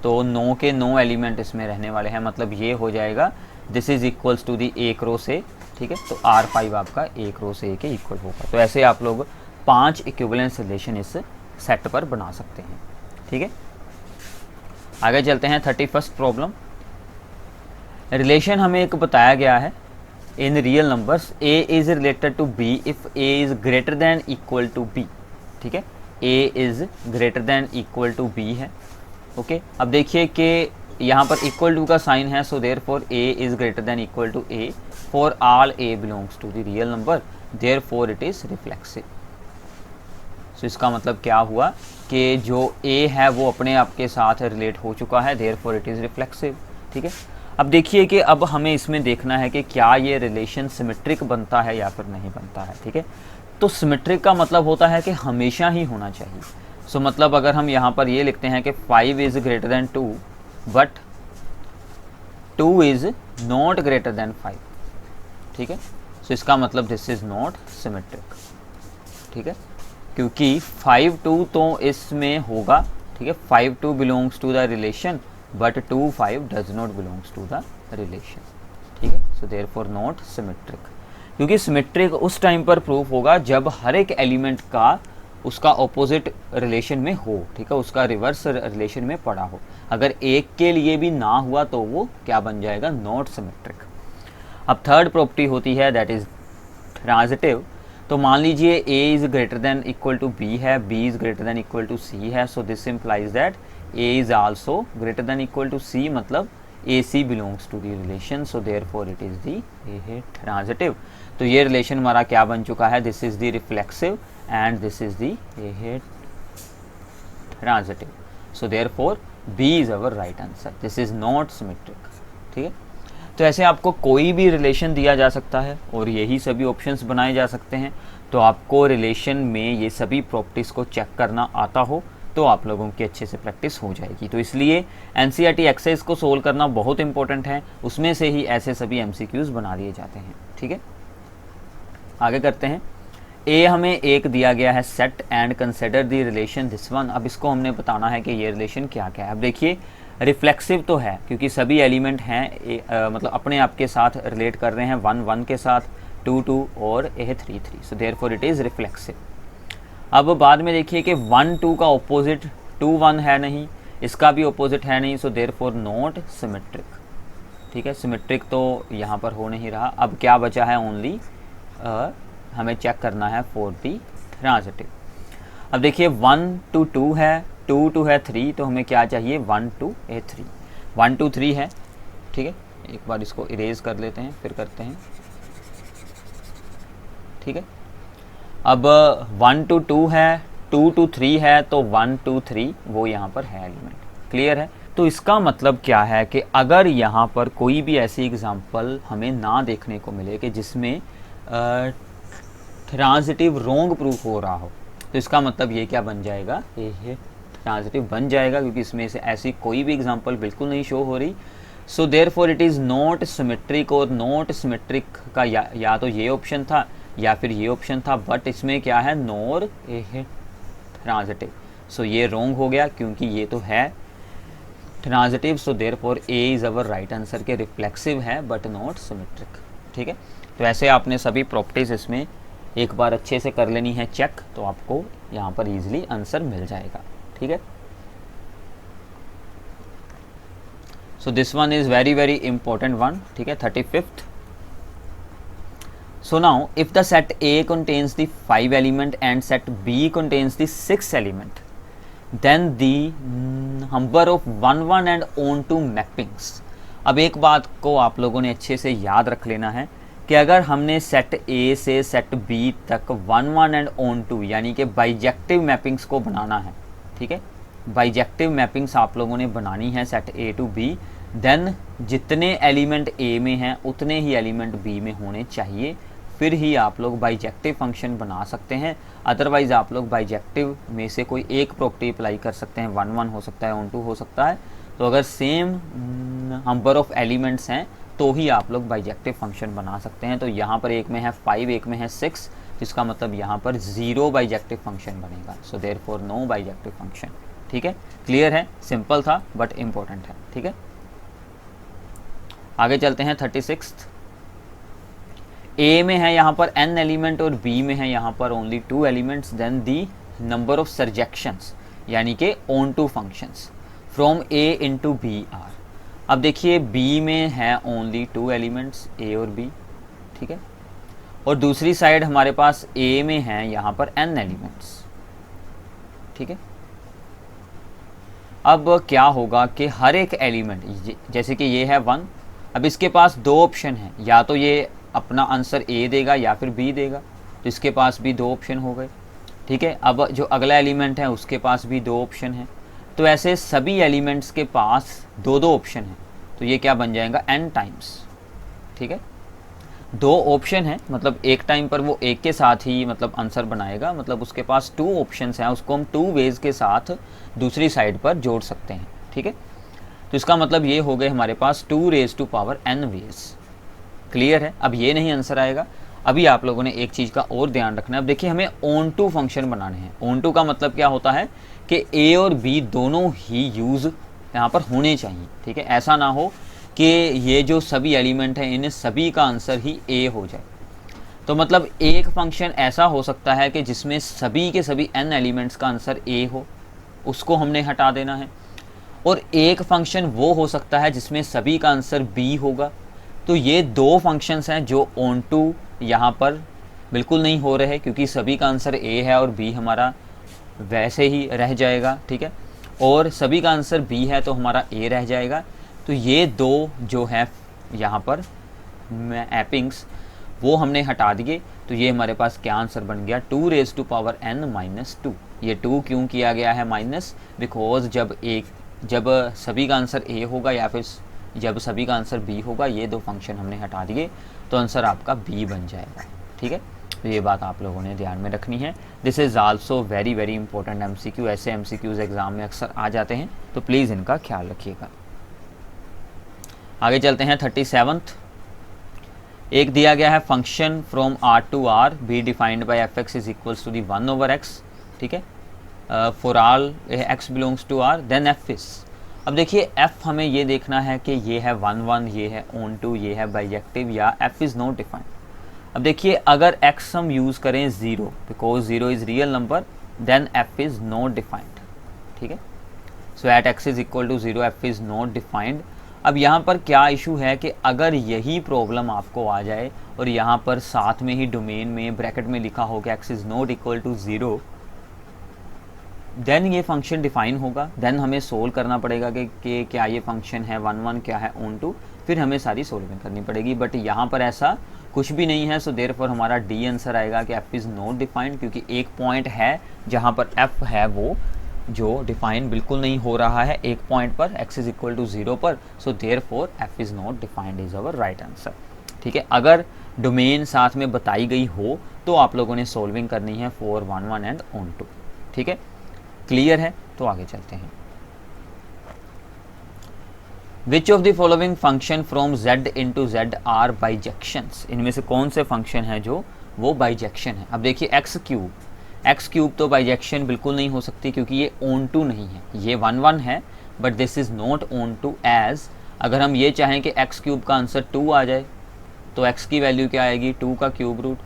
तो 9 के 9 एलिमेंट इसमें रहने वाले हैं। मतलब ये हो जाएगा this is equals to the एक रो से, ठीक है, तो R5 आपका एक रो से के इक्वल होगा। तो ऐसे आप लोग 5 इक्विवेलेंस रिलेशन इस सेट पर बना सकते हैं, ठीक है। आगे चलते हैं 31st प्रॉब्लम। रिलेशन हमें एक बताया गया है in real numbers, A is related to B if A is greater than equal to B, ठीक है, A is greater than equal to B है, ओके। अब देखिए कि यहाँ पर इक्वल टू का साइन है, so therefore A is greater than equal to A for all A belongs to the real number, therefore it is reflexive. So इसका मतलब क्या हुआ कि जो A है वो अपने आप के साथ रिलेट हो चुका है, देयरफॉर इट इज़ रिफ्लेक्सिव, ठीक है। अब देखिए कि अब हमें इसमें देखना है कि क्या ये रिलेशन सिमेट्रिक बनता है या फिर नहीं बनता है, ठीक है। तो सिमेट्रिक का मतलब होता है कि हमेशा ही होना चाहिए। सो मतलब अगर हम यहाँ पर ये लिखते हैं कि 5 is greater then 2 but 2 is not greater than 5, ठीक है, सो इसका मतलब दिस इज़ नॉट सिमेट्रिक, ठीक है, क्योंकि 5 2 तो इसमें होगा, ठीक है, 5 2 belongs to the relation but 2 5 does not belongs to the relation, ठीक है, सो देयरफॉर नॉट सिमेट्रिक। क्योंकि सिमेट्रिक उस टाइम पर प्रूफ होगा जब हर एक एलिमेंट का उसका ऑपोजिट रिलेशन में हो, ठीक है, उसका रिवर्स रिलेशन में पड़ा हो। अगर एक के लिए भी ना हुआ तो वो क्या बन जाएगा, नॉट सिमेट्रिक। अब थर्ड प्रॉपर्टी होती है दैट इज ट्रांजिटिव। तो मान लीजिए a is greater than equal to b है, b is greater than equal to c है, so this implies that a is also greater than equal to c, मतलब AC belongs to the relation, so therefore it is the transitive. तो ये relation हमारा क्या बन चुका है, this is the reflexive and this is the transitive, so therefore B is our right answer, this is not symmetric. ठीक है, तो ऐसे आपको कोई भी रिलेशन दिया जा सकता है और यही सभी ऑप्शंस बनाए जा सकते हैं। तो आपको रिलेशन में ये सभी प्रॉपर्टीज़ को चेक करना आता हो तो आप लोगों की अच्छे से प्रैक्टिस हो जाएगी। तो इसलिए NCERT एक्सरसाइज को सोल्व करना बहुत इंपॉर्टेंट है, उसमें से ही ऐसे सभी MCQs बना दिए जाते हैं। ठीक है, आगे करते हैं। ए हमें एक दिया गया है set and consider the relation this one. अब इसको हमने बताना है कि ये रिलेशन क्या क्या है। अब देखिए रिफ्लेक्सिव तो है क्योंकि सभी एलिमेंट हैं मतलब अपने आप के साथ रिलेट कर रहे हैं, 1 1 के साथ, 2 2 और 3 3, सो देयरफॉर इट इज़ रिफ्लेक्सिव। अब बाद में देखिए कि 1 2 का ऑपोजिट 2 1 है नहीं, इसका भी ऑपोजिट है नहीं, सो देयरफॉर नॉट सिमेट्रिक। ठीक है, सिमेट्रिक तो यहाँ पर हो नहीं रहा। अब क्या बचा है, ओनली हमें चेक करना है फॉर दी ट्रांजिटिव। अब देखिए 1 2 2 है, 2 2 है 3, तो हमें क्या चाहिए, 1 2 3, 1 2 3 है। ठीक है, एक बार इसको इरेज कर लेते हैं फिर करते हैं। ठीक है, अब 1 2 2 है, 2 2 3 है, तो 1 2 3 वो यहाँ पर है एलिमेंट। क्लियर है, तो इसका मतलब क्या है कि अगर यहाँ पर कोई भी ऐसी एग्जांपल हमें ना देखने को मिले कि जिसमें ट्रांजिटिव रॉन्ग प्रूफ हो रहा हो, तो इसका मतलब ये क्या बन जाएगा, ये ट्रांजिटिव बन जाएगा, क्योंकि इसमें से ऐसी कोई भी एग्जांपल बिल्कुल नहीं शो हो रही। सो therefore it is not symmetric, और नॉट सिमेट्रिक का या तो ये ऑप्शन था या फिर ये ऑप्शन था, बट इसमें क्या है, नॉर ट्रांजिटिव। सो ये रॉन्ग हो गया क्योंकि ये तो है transitive, so therefore A is our right answer के रिफ्लेक्सिव है बट नॉट सिमेट्रिक। ठीक है, तो ऐसे आपने सभी प्रॉपर्टीज़ इसमें एक बार अच्छे से कर लेनी है चेक, तो आपको यहाँ पर इजीली आंसर मिल जाएगा। ठीक है, so this one is very very important one. ठीक है, 35th। So now if the set A contains the 5 element and set B contains the 6 element, then the number of 1 1 and on to mappings। अब एक बात को आप लोगों ने अच्छे से याद रख लेना है कि अगर हमने सेट A से सेट B तक 1 1 एंड ऑन टू यानी कि बाइजेक्टिव मैपिंग्स को बनाना है, ठीक है, बाइजेक्टिव मैपिंग्स आप लोगों ने बनानी है set A to B, then जितने एलिमेंट A में हैं उतने ही एलिमेंट B में होने चाहिए, फिर ही आप लोग बाइजेक्टिव फंक्शन बना सकते हैं। अदरवाइज़ आप लोग बाइजेक्टिव में से कोई एक प्रॉपर्टी अप्लाई कर सकते हैं, 1 1 हो सकता है, ऑन टू हो सकता है। तो अगर सेम नंबर ऑफ एलिमेंट्स हैं तो ही आप लोग बाइजेक्टिव फंक्शन बना सकते हैं। तो यहाँ पर एक में है 5, एक में है 6, जिसका मतलब यहाँ पर 0 बाइजेक्टिव फंक्शन बनेगा। So therefore no bijective function. ठीक है, क्लियर है, सिंपल था बट इम्पोर्टेंट है। ठीक है, आगे चलते हैं 36th। ए में है यहाँ पर n एलिमेंट और बी में है यहाँ पर only 2 elements, then the number of surjections यानी कि onto functions from A into B are. अब देखिए B में है ओनली 2 एलिमेंट्स A और B, ठीक है, और दूसरी साइड हमारे पास A में है यहाँ पर n एलिमेंट्स। ठीक है, अब क्या होगा कि हर एक एलिमेंट, जैसे कि ये है 1, अब इसके पास 2 ऑप्शन हैं, या तो ये अपना आंसर A देगा या फिर B देगा, तो इसके पास भी 2 ऑप्शन हो गए। ठीक है, अब जो अगला एलिमेंट है उसके पास भी 2 ऑप्शन हैं, तो ऐसे सभी एलिमेंट्स के पास 2 2 ऑप्शन हैं, तो ये क्या बन जाएगा, n टाइम्स। ठीक है, 2 ऑप्शन है मतलब एक टाइम पर वो एक के साथ ही मतलब आंसर बनाएगा, मतलब उसके पास 2 ऑप्शंस हैं, उसको हम 2 वेज के साथ दूसरी साइड पर जोड़ सकते हैं। ठीक है, तो इसका मतलब ये हो गए हमारे पास 2 raise to power n ways. Clear है, अब ये नहीं आंसर आएगा। अभी आप लोगों ने एक चीज़ का और ध्यान रखना है। अब देखिए हमें ऑन टू फंक्शन बनाने हैं। ऑन टू का मतलब क्या होता है कि A और B दोनों ही यूज़ यहाँ पर होने चाहिए। ठीक है, ऐसा ना हो कि ये जो सभी एलिमेंट हैं इन्हें सभी का आंसर ही A हो जाए। तो मतलब एक फंक्शन ऐसा हो सकता है कि जिसमें सभी के सभी n एलिमेंट्स का आंसर a हो, उसको हमने हटा देना है, और एक फंक्शन वो हो सकता है जिसमें सभी का आंसर b होगा। तो ये दो फंक्शंस हैं जो ऑन टू यहाँ पर बिल्कुल नहीं हो रहे, क्योंकि सभी का आंसर a है और b हमारा वैसे ही रह जाएगा, ठीक है, और सभी का आंसर b है तो हमारा a रह जाएगा। तो ये दो जो है यहाँ पर मैपिंग्स वो हमने हटा दिए, तो ये हमारे पास क्या आंसर बन गया, 2 raise to power n minus 2। ये 2 क्यों किया गया है माइनस, बिकॉज जब सभी का आंसर a होगा या फिर जब सभी का आंसर b होगा, ये दो फंक्शन हमने हटा दिए तो आंसर आपका b बन जाएगा, ठीक है। तो ये बात आप लोगों ने ध्यान में रखनी है। This is also very very important MCQ, ऐसे MCQs एग्ज़ाम में अक्सर आ जाते हैं, तो प्लीज़ इनका ख्याल रखिएगा। आगे चलते हैं 37th। एक दिया गया है function from r to r be defined by fx is equals to the 1/x, ठीक है, for all x belongs to r, then f is. अब देखिए f हमें ये देखना है कि ये है 1 1, ये है ऑन टू, ये है बाइजेक्टिव, या f इज़ नॉट डिफाइंड। अब देखिए अगर x हम यूज़ करें 0, because 0 is real number, then f is not defined, ठीक है। So at x is equal to 0 f is not defined. अब यहाँ पर क्या इशू है कि अगर यही प्रॉब्लम आपको आ जाए और यहाँ पर साथ में ही डोमेन में ब्रैकेट में लिखा हो कि x is not equal to 0, then ये फंक्शन डिफाइन होगा, देन हमें सोल्व करना पड़ेगा कि क्या ये फंक्शन है 1 1, क्या है ऑन टू, फिर हमें सारी सोल्विंग करनी पड़ेगी। बट यहाँ पर ऐसा कुछ भी नहीं है, सो देयरफॉर हमारा डी आंसर आएगा कि f इज़ नॉट डिफाइंड, क्योंकि एक पॉइंट है जहाँ पर f है वो जो डिफाइन बिल्कुल नहीं हो रहा है, एक पॉइंट पर x इज़ इक्वल टू 0 पर, so therefore f is not defined is our right answer, ठीक है। अगर डोमेन साथ में बताई गई हो तो आप लोगों ने सोल्विंग करनी है फॉर 1 1 एंड ऑन टू, ठीक है, क्लियर है। तो आगे चलते हैं। Which of the following function from z into Z are bijections, इनमें से कौन से फंक्शन है जो वो बाइजेक्शन है। अब देखिए x क्यूब तो बाइजेक्शन बिल्कुल नहीं हो सकती, क्योंकि ये ऑन टू नहीं है, ये 1 1 है, but this is not onto. As अगर हम ये चाहें कि x क्यूब का आंसर 2 आ जाए तो x की वैल्यू क्या आएगी, 2 का क्यूब रूट,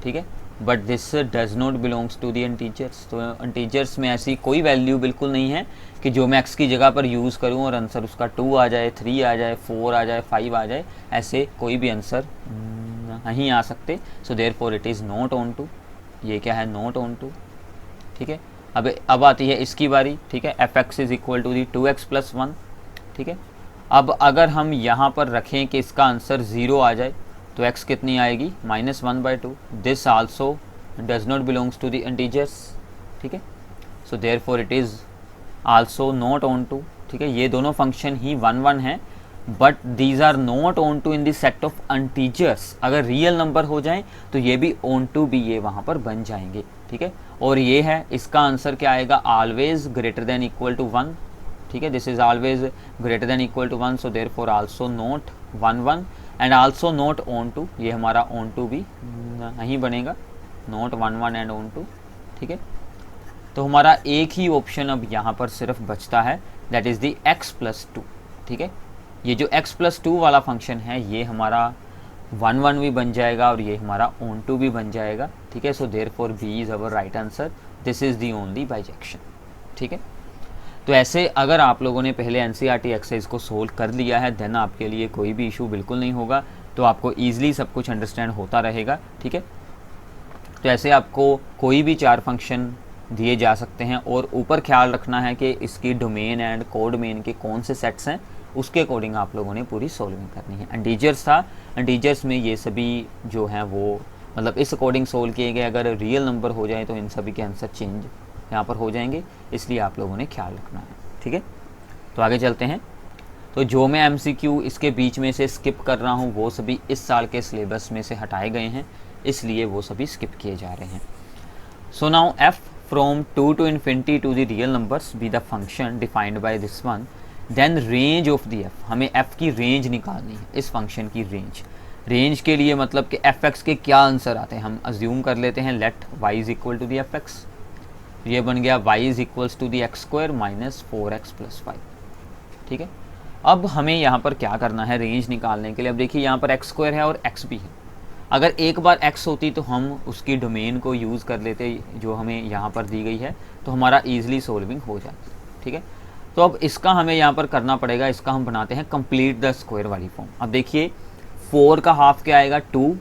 ठीक है, but this does not belongs to the integers. तो इंटीजर्स में ऐसी कोई वैल्यू बिल्कुल नहीं है कि जो मैं x की जगह पर यूज़ करूं और आंसर उसका 2 आ जाए, 3 आ जाए, 4 आ जाए, 5 आ जाए, ऐसे कोई भी आंसर नहीं आ सकते। So therefore it is not onto, ये क्या है, नॉट ऑन टू, ठीक है। अब आती है इसकी बारी, ठीक है, fx is equal to the 2x plus 1, ठीक है। अब अगर हम यहाँ पर रखें कि इसका आंसर 0 आ जाए तो x कितनी आएगी, -1/2। This also does not belongs to the integers, ठीक है, so therefore it is also not onto, ठीक है। ये दोनों फंक्शन ही 1 1 हैं, but these are not onto in the set of integers. अगर रियल नंबर हो जाएं तो ये भी ऑन टू भी ये वहाँ पर बन जाएंगे, ठीक है। और ये है, इसका आंसर क्या आएगा, always greater than equal to 1, ठीक है, this is always greater than equal to 1, so therefore also not 1 1 and also not onto, ये हमारा ऑन टू भी नहीं बनेगा, नॉट 1 1 एंड ऑन टू, ठीक है। तो हमारा एक ही ऑप्शन अब यहाँ पर सिर्फ बचता है, that is the x plus 2, ठीक है। ये जो x प्लस 2 वाला फंक्शन है ये हमारा 1 1 भी बन जाएगा और ये हमारा ऑन टू भी बन जाएगा, ठीक है। So therefore B is our right answer, this is the only bijection, ठीक है। तो ऐसे अगर आप लोगों ने पहले NCERT एक्सरसाइज को सोल्व कर लिया है, देन आपके लिए कोई भी इशू बिल्कुल नहीं होगा, तो आपको ईजिली सब कुछ अंडरस्टैंड होता रहेगा, ठीक है। तो ऐसे आपको कोई भी 4 फंक्शन दिए जा सकते हैं, और ऊपर ख्याल रखना है कि इसकी डोमेन एंड कोडोमेन के कौन से सेट्स हैं, उसके अकॉर्डिंग आप लोगों ने पूरी सोल्विंग करनी है। इंटीजर्स था, इंटीजर्स में ये सभी जो हैं वो मतलब इस अकॉर्डिंग सोल्व किए गए, अगर रियल नंबर हो जाए तो इन सभी के आंसर चेंज यहाँ पर हो जाएंगे, इसलिए आप लोगों ने ख्याल रखना है, ठीक है। तो आगे चलते हैं। तो जो मैं MCQ इसके बीच में से स्किप कर रहा हूँ वो सभी इस साल के सिलेबस में से हटाए गए हैं, इसलिए वो सभी स्किप किए जा रहे हैं। So now f from 2 to infinity to the real numbers be the function defined by this one, then range of the f, हमें f की रेंज निकालनी है, इस फंक्शन की रेंज के लिए मतलब कि fx के क्या आंसर आते हैं, हम अज्यूम कर लेते हैं let y is equal to the fx, ये बन गया y is equals to the x square minus 4x plus 5, ठीक है। अब हमें यहाँ पर क्या करना है रेंज निकालने के लिए, अब देखिए यहाँ पर एक्स स्क्वायर है और x भी है, अगर एक बार x होती तो हम उसकी डोमेन को यूज़ कर लेते जो हमें यहाँ पर दी गई है, तो हमारा ईजिली सोल्विंग हो जाता। ठीक है, तो अब इसका हमें यहाँ पर करना पड़ेगा, इसका हम बनाते हैं कंप्लीट द स्क्वायर वाली फॉर्म। अब देखिए 4 का हाफ क्या आएगा 2,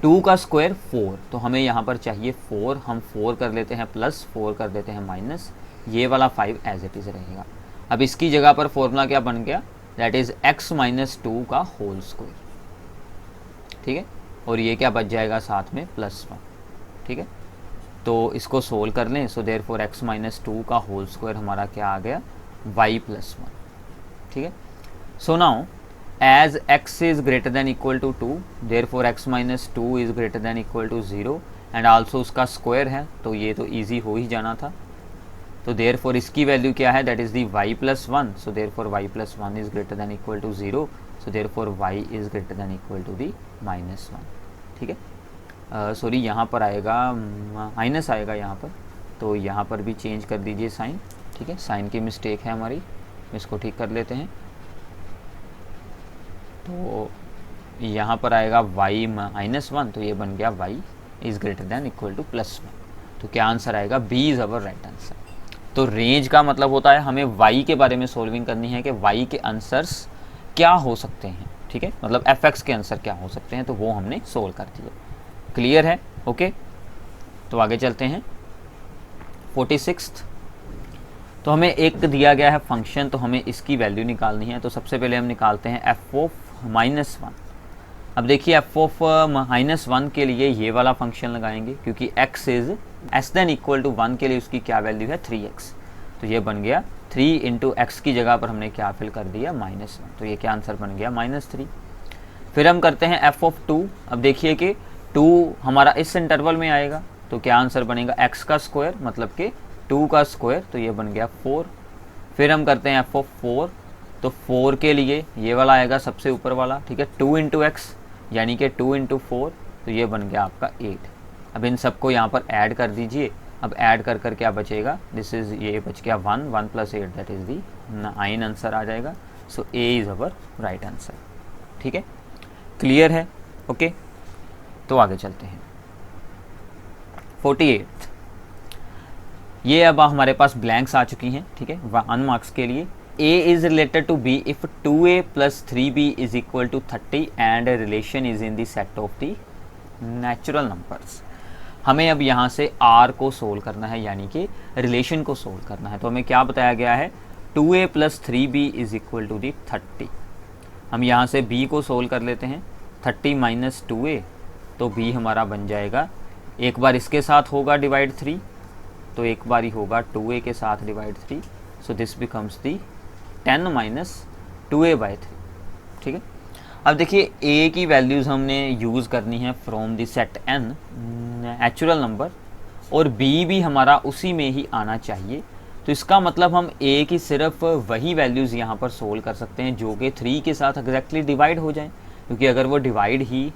2 का स्क्वायर 4, तो हमें यहाँ पर चाहिए 4, हम 4 कर लेते हैं प्लस, 4 कर देते हैं माइनस, ये वाला 5 एज इट इज़ रहेगा। अब इसकी जगह पर फॉर्मूला क्या बन गया, दैट इज़ x माइनस 2 का होल स्क्वायर। ठीक है, और ये क्या बच जाएगा साथ में +1। ठीक है, तो इसको सोल्व कर लें, so therefore x minus 2 का होल स्क्वायर हमारा क्या आ गया y+1। ठीक है, so now as x is greater than equal to 2, therefore x minus 2 is greater than equal to 0 and also उसका स्क्वायर है, तो ये तो ईजी हो ही जाना था। तो देयर फॉर इसकी वैल्यू क्या है, that is the y+1, so therefore y+1 is greater than equal to 0, so therefore y is greater than equal to the -1। ठीक है, सॉरी यहाँ पर आएगा माइनस आएगा यहाँ पर, तो यहाँ पर भी चेंज कर दीजिए साइन। ठीक है, साइन की मिस्टेक है हमारी, इसको ठीक कर लेते हैं। तो यहाँ पर आएगा y-1, तो ये बन गया y is greater than equal to +1। तो क्या आंसर आएगा, B is our right answer. तो रेंज का मतलब होता है हमें y के बारे में सोल्विंग करनी है कि y के आंसर्स क्या हो सकते हैं। ठीक है, मतलब fx के आंसर क्या हो सकते हैं, तो वो हमने सोल्व कर दिया। क्लियर है? ओके, तो आगे चलते हैं। 46th, तो हमें एक दिया गया है फंक्शन, तो हमें इसकी वैल्यू निकालनी है। तो सबसे पहले हम निकालते हैं f(-1). अब देखिए f(-1) के लिए ये वाला फंक्शन लगाएंगे, क्योंकि x इज़ < 1 के लिए उसकी क्या वैल्यू है 3x, तो ये बन गया 3 इंटू x की जगह पर हमने क्या फिल कर दिया -1, तो ये क्या आंसर बन गया -3। फिर हम करते हैं f(2). अब देखिए कि 2 हमारा इस इंटरवल में आएगा, तो क्या आंसर बनेगा x का स्क्वायर, मतलब कि 2 का स्क्वायर, तो ये बन गया 4। फिर हम करते हैं f(4), तो 4 के लिए ये वाला आएगा सबसे ऊपर वाला। ठीक है, 2 इंटू एक्स यानी कि 2 इंटू 4, तो ये बन गया आपका 8। अब इन सबको यहाँ पर ऐड कर दीजिए। अब ऐड कर कर क्या बचेगा, दिस इज़ ये बच गया 1 + 8, दैट इज़ दी 9 आंसर आ जाएगा। So A is our right answer. ठीक है, क्लियर है? ओके, तो आगे चलते हैं। 48th, ये अब हमारे पास ब्लैंक्स आ चुकी हैं। ठीक है, 1 मार्क्स के लिए। a is related to b if 2a plus 3b is equal to 30 and a relation is in the set of the natural numbers। हमें अब यहाँ से r को सोल्व करना है, यानी कि रिलेशन को सोल्व करना है। तो हमें क्या बताया गया है, 2a plus 3b is equal to the 30। हम यहाँ से b को सोल्व कर लेते हैं, 30 minus 2a, तो b हमारा बन जाएगा, एक बार इसके साथ होगा डिवाइड 3, तो एक बार ही होगा 2a के साथ divide 3, so this becomes the 10 - 2a/3। ठीक है, अब देखिए a की वैल्यूज़ हमने यूज़ करनी है from the set n natural number, और b भी हमारा उसी में ही आना चाहिए। तो इसका मतलब हम a की सिर्फ वही वैल्यूज़ यहाँ पर सोल्व कर सकते हैं जो कि 3 के साथ एग्जैक्टली डिवाइड हो जाएं, क्योंकि अगर वो डिवाइड ही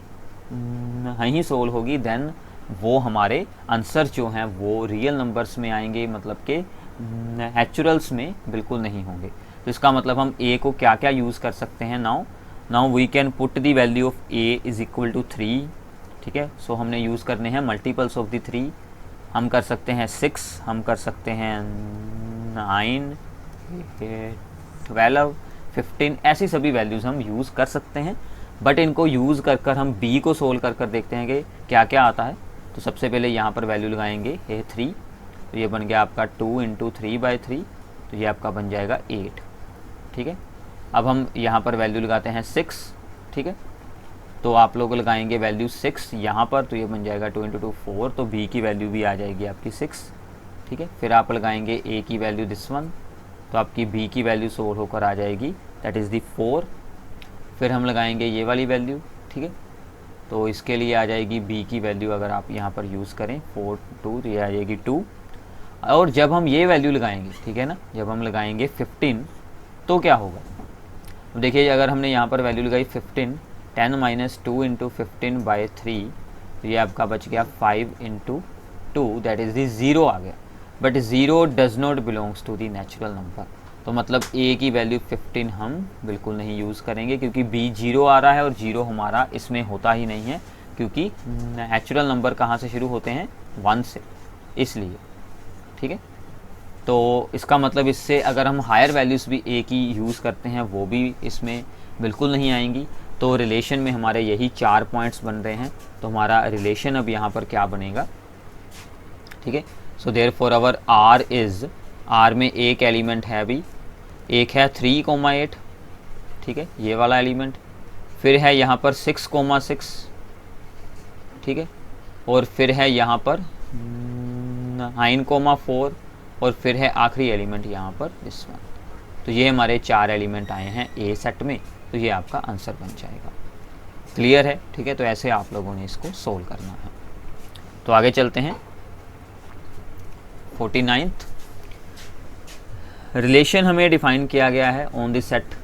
नहीं सोल्व होगी देन वो हमारे आंसर जो हैं वो रियल नंबर्स में आएंगे, मतलब कि नेचुरल्स में बिल्कुल नहीं होंगे। तो इसका मतलब हम a को क्या क्या यूज़ कर सकते हैं, now we can put the value of a is equal to 3। ठीक है, सो हमने यूज़ करने हैं मल्टीपल्स ऑफ द 3। हम कर सकते हैं 6, हम कर सकते हैं 9, 12, 15, ऐसी सभी वैल्यूज़ हम यूज़ कर सकते हैं। बट इनको यूज़ कर कर हम b को सोल्व कर कर देखते हैं कि क्या क्या आता है। तो सबसे पहले यहाँ पर वैल्यू लगाएंगे a 3, तो ये बन गया आपका 2 इंटू 3/3, तो ये आपका बन जाएगा 8। ठीक है, अब हम यहाँ पर वैल्यू लगाते हैं 6। ठीक है, तो आप लोग लगाएंगे वैल्यू 6 यहाँ पर, तो ये बन जाएगा 2 इंटू 2 4, तो b की वैल्यू भी आ जाएगी आपकी 6। ठीक है, फिर आप लगाएंगे a की वैल्यू दिस 1, तो आपकी b की वैल्यू सोल्व होकर आ जाएगी, दैट इज़ दी 4। फिर हम लगाएंगे ये वाली वैल्यू। ठीक है, तो इसके लिए आ जाएगी b की वैल्यू, अगर आप यहाँ पर यूज़ करें 4 2, तो ये आ जाएगी 2। और जब हम ये वैल्यू लगाएंगे, ठीक है ना, जब हम लगाएंगे 15, तो क्या होगा, अब देखिए अगर हमने यहाँ पर वैल्यू लगाई 15, 10 - 2 इंटू 15/3, तो ये आपका बच गया 5 इंटू 2, दैट इज़ दी 0 आ गया। But 0 does not belongs to the natural number, तो मतलब a की वैल्यू 15 हम बिल्कुल नहीं यूज़ करेंगे, क्योंकि b 0 आ रहा है और 0 हमारा इसमें होता ही नहीं है, क्योंकि नेचुरल नंबर कहाँ से शुरू होते हैं, 1 से, इसलिए। ठीक है, तो इसका मतलब इससे अगर हम हायर वैल्यूज़ भी ए की यूज़ करते हैं वो भी इसमें बिल्कुल नहीं आएंगी। तो रिलेशन में हमारे यही 4 पॉइंट्स बन रहे हैं। तो हमारा रिलेशन अब यहाँ पर क्या बनेगा, ठीक है। So therefore our R is, R में एक एलिमेंट है अभी, एक है 3,8, ठीक है, ये वाला एलिमेंट, फिर है यहाँ पर 6,6, ठीक है, और फिर है यहाँ पर 9,4, और फिर है आखिरी एलिमेंट यहाँ पर दिस वन। तो ये हमारे 4 एलिमेंट आए हैं ए सेट में, तो ये आपका आंसर बन जाएगा। क्लियर है, ठीक है। तो ऐसे आप लोगों ने इसको सोल्व करना है। तो आगे चलते हैं। 49th रिलेशन हमें डिफाइन किया गया है ऑन द सेट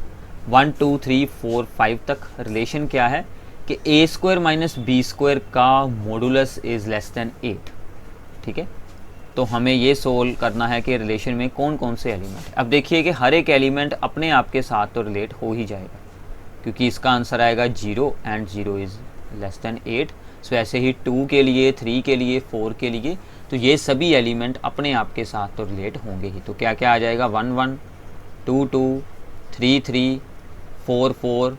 1 2 3 4 5 तक। रिलेशन क्या है कि ए स्क्वायर माइनस बी स्क्वायर का मॉडुलस इज़ लेस देन 8, ठीक है। तो हमें ये सोल्व करना है कि रिलेशन में कौन कौन से एलिमेंट है। अब देखिए कि हर एक एलिमेंट अपने आप के साथ तो रिलेट हो ही जाएगा, क्योंकि इसका आंसर आएगा 0 एंड 0 इज़ लेस देन 8। सो ऐसे ही 2 के लिए, 3 के लिए, 4 के लिए, तो ये सभी एलिमेंट अपने आप के साथ तो रिलेट होंगे ही। तो क्या क्या आ जाएगा, 1 1, 2 2, 3 3, 4 4,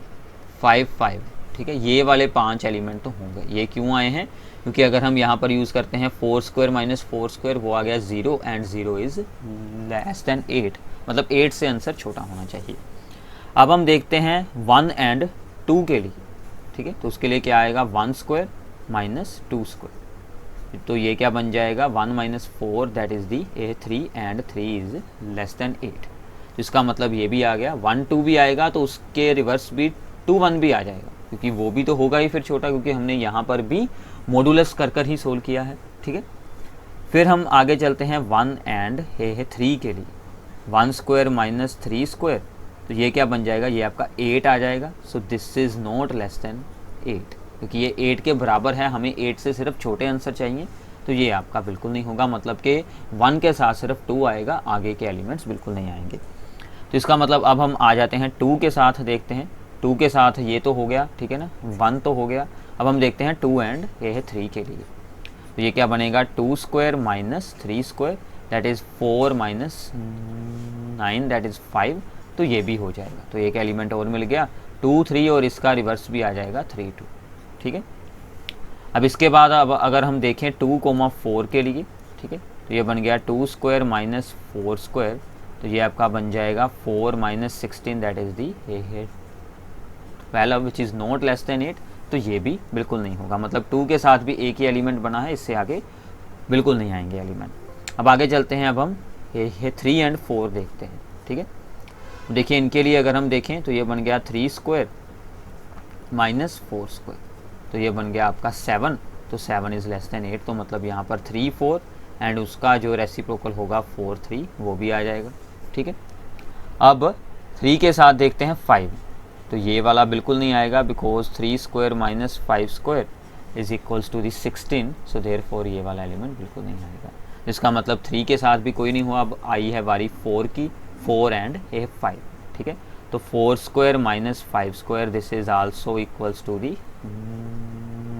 5 5, ठीक है। ये वाले 5 एलिमेंट तो होंगे। ये क्यों आए हैं, क्योंकि अगर हम यहाँ पर यूज़ करते हैं 4 स्क्वायर माइनस 4 स्क्वायर, वो आ गया 0 एंड 0 इज़ लेस देन 8, मतलब 8 से आंसर छोटा होना चाहिए। अब हम देखते हैं 1 एंड 2 के लिए, ठीक है। तो उसके लिए क्या आएगा, 1 स्क्वायर माइनस 2 स्क्वायर, तो ये क्या बन जाएगा, 1 minus 4 that is the 3 and 3 is less than 8। तो इसका मतलब ये भी आ गया। 1 2 भी आएगा तो उसके रिवर्स भी 2 1 भी आ जाएगा, क्योंकि वो भी तो होगा ही फिर छोटा, क्योंकि हमने यहाँ पर भी मॉडुलस कर ही सोल्व किया है, ठीक है। फिर हम आगे चलते हैं 1 एंड 3 के लिए। 1 स्क्वायर माइनस 3 स्क्वायर, तो ये क्या बन जाएगा, ये आपका 8 आ जाएगा। सो this is not less than 8, क्योंकि ये 8 के बराबर है, हमें 8 से सिर्फ छोटे आंसर चाहिए, तो ये आपका बिल्कुल नहीं होगा। मतलब कि 1 के साथ सिर्फ 2 आएगा, आगे के एलिमेंट्स बिल्कुल नहीं आएंगे। तो इसका मतलब अब हम आ जाते हैं 2 के साथ, देखते हैं 2 के साथ ये तो हो गया, ठीक है ना, 1 तो हो गया। अब हम देखते हैं 2 एंड 3 के लिए। तो ये क्या बनेगा, 2 square minus 3 square that is 4 minus 9 that is 5, तो ये भी हो जाएगा। तो एक एलिमेंट और मिल गया, 2 3, और इसका रिवर्स भी आ जाएगा 3 2, ठीक है। अब इसके बाद अब अगर हम देखें 2,4 के लिए, ठीक है, तो ये बन गया 2 स्क्वायर माइनस 4 स्क्वायर, तो ये आपका बन जाएगा 4 minus 16 that is the 12 which is not less than 8। तो ये भी बिल्कुल नहीं होगा। मतलब 2 के साथ भी एक ही एलिमेंट बना है, इससे आगे बिल्कुल नहीं आएंगे एलिमेंट। अब आगे चलते हैं, अब हम ये 3 एंड 4 देखते हैं, ठीक है। देखिए इनके लिए अगर हम देखें तो ये बन गया 3 स्क्वायर माइनस 4 स्क्वायर, तो ये बन गया आपका 7, तो 7 इज़ लेस देन 8। तो मतलब यहाँ पर 3 4 एंड उसका जो रेसिप्रोकल होगा 4 3, वो भी आ जाएगा, ठीक है। अब 3 के साथ देखते हैं 5, तो ये वाला बिल्कुल नहीं आएगा, because 3 square minus 5 square is equals to the 16। So therefore ये वाला एलिमेंट बिल्कुल नहीं आएगा। इसका मतलब 3 के साथ भी कोई नहीं हुआ। अब आई है बारी 4 की, 4 एंड 5, ठीक है। तो 4 square minus 5 square this is also equals to the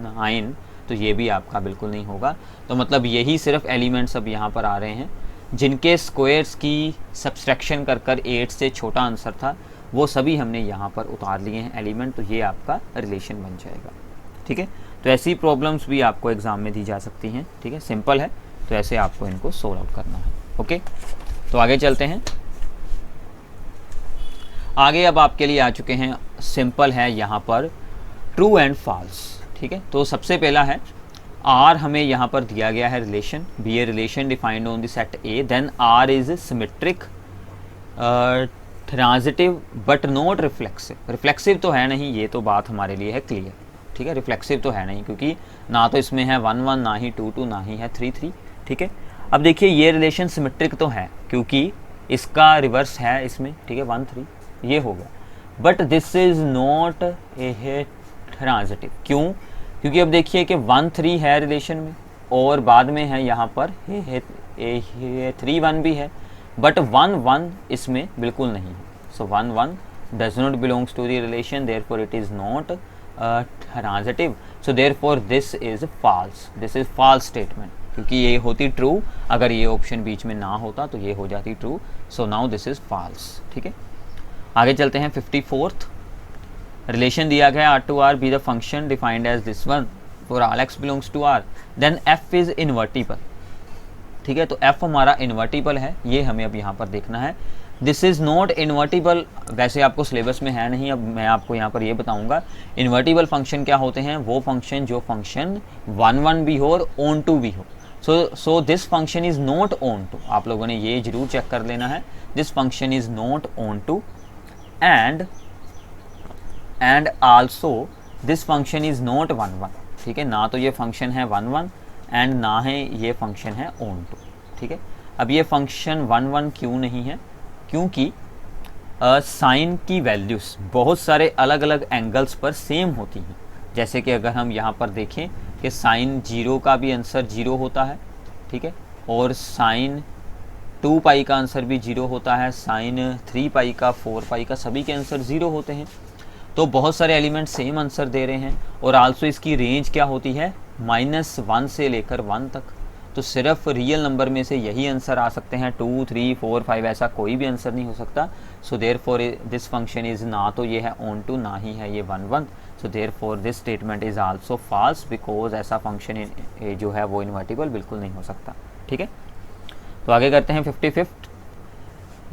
9, तो ये भी आपका बिल्कुल नहीं होगा। तो मतलब यही सिर्फ एलिमेंट्स अब यहाँ पर आ रहे हैं जिनके स्क्वायर्स की सब्सट्रैक्शन कर 8 से छोटा आंसर था, वो सभी हमने यहाँ पर उतार लिए हैं एलिमेंट। तो ये आपका रिलेशन बन जाएगा, ठीक है। तो ऐसी प्रॉब्लम्स भी आपको एग्ज़ाम में दी जा सकती हैं, ठीक है, सिंपल है। तो ऐसे आपको इनको सोल्व आउट करना है, ओके। तो आगे चलते हैं। आगे अब आपके लिए आ चुके हैं, सिंपल है यहाँ पर ट्रू एंड फॉल्स, ठीक है। तो सबसे पहला है आर, हमें यहाँ पर दिया गया है relation, be a relation defined on the set A, then R is symmetric, transitive but not reflexive. Reflexive तो है नहीं, ये तो बात हमारे लिए है क्लियर, ठीक है। रिफ्लेक्सिव तो है नहीं, क्योंकि ना तो इसमें है 1 1, ना ही 2 2, ना ही है 3 3, ठीक है। अब देखिए ये रिलेशन सिमेट्रिक तो है, क्योंकि इसका रिवर्स है इसमें, ठीक है, 1 3, ये हो गया। But this is not a transitive, क्यों? क्योंकि अब देखिए कि 1 3 है रिलेशन में, और बाद में है यहाँ पर 3 1 भी है, बट 1 1 इसमें बिल्कुल नहीं है। So 1 1 does not belongs to the relation, therefore it is not transitive. So therefore this is false, this is false statement, क्योंकि ये होती ट्रू, अगर ये ऑप्शन बीच में ना होता तो ये हो जाती true, so now this is false. ठीक है, आगे चलते हैं 54th। रिलेशन दिया गया R to R be the function defined as this one for all x belongs to R then f is invertible. ठीक है, तो एफ हमारा इन्वर्टिबल है, ये हमें अब यहाँ पर देखना है। दिस इज़ नॉट इन्वर्टिबल, वैसे आपको सिलेबस में है नहीं, अब मैं आपको यहाँ पर ये बताऊँगा। इन्वर्टिबल फंक्शन क्या होते हैं, वो फंक्शन जो फंक्शन 1 भी हो और ऑन टू भी हो। So this function is not onto, आप लोगों ने ये जरूर चेक कर लेना है, this function is not onto and also this function is not 1 ठीक है, ना तो ये फंक्शन है 1 एंड ना है ये फंक्शन है ऑन टू। ठीक है, अब ये फंक्शन 1 क्यों नहीं है, क्योंकि साइन की वैल्यूज़ बहुत सारे अलग अलग एंगल्स पर सेम होती हैं। जैसे कि अगर हम यहाँ पर देखें कि साइन 0 का भी आंसर 0 होता है, ठीक है, और साइन 2 पाई का आंसर भी 0 होता है, साइन 3 पाई का, 4 पाई का, सभी के आंसर 0 होते हैं। तो बहुत सारे एलिमेंट सेम आंसर दे रहे हैं, और आल्सो इसकी रेंज क्या होती है, -1 से लेकर 1 तक। तो सिर्फ रियल नंबर में से यही आंसर आ सकते हैं, 2, 3, 4, 5, ऐसा कोई भी आंसर नहीं हो सकता। सो देयरफॉर दिस फंक्शन इज़, ना तो ये है ऑन टू, ना ही है ये 1 so therefore this statement is also false, because ऐसा फंक्शन जो है वो इन्वर्टिबल बिल्कुल नहीं हो सकता। ठीक है, तो आगे करते हैं 55th।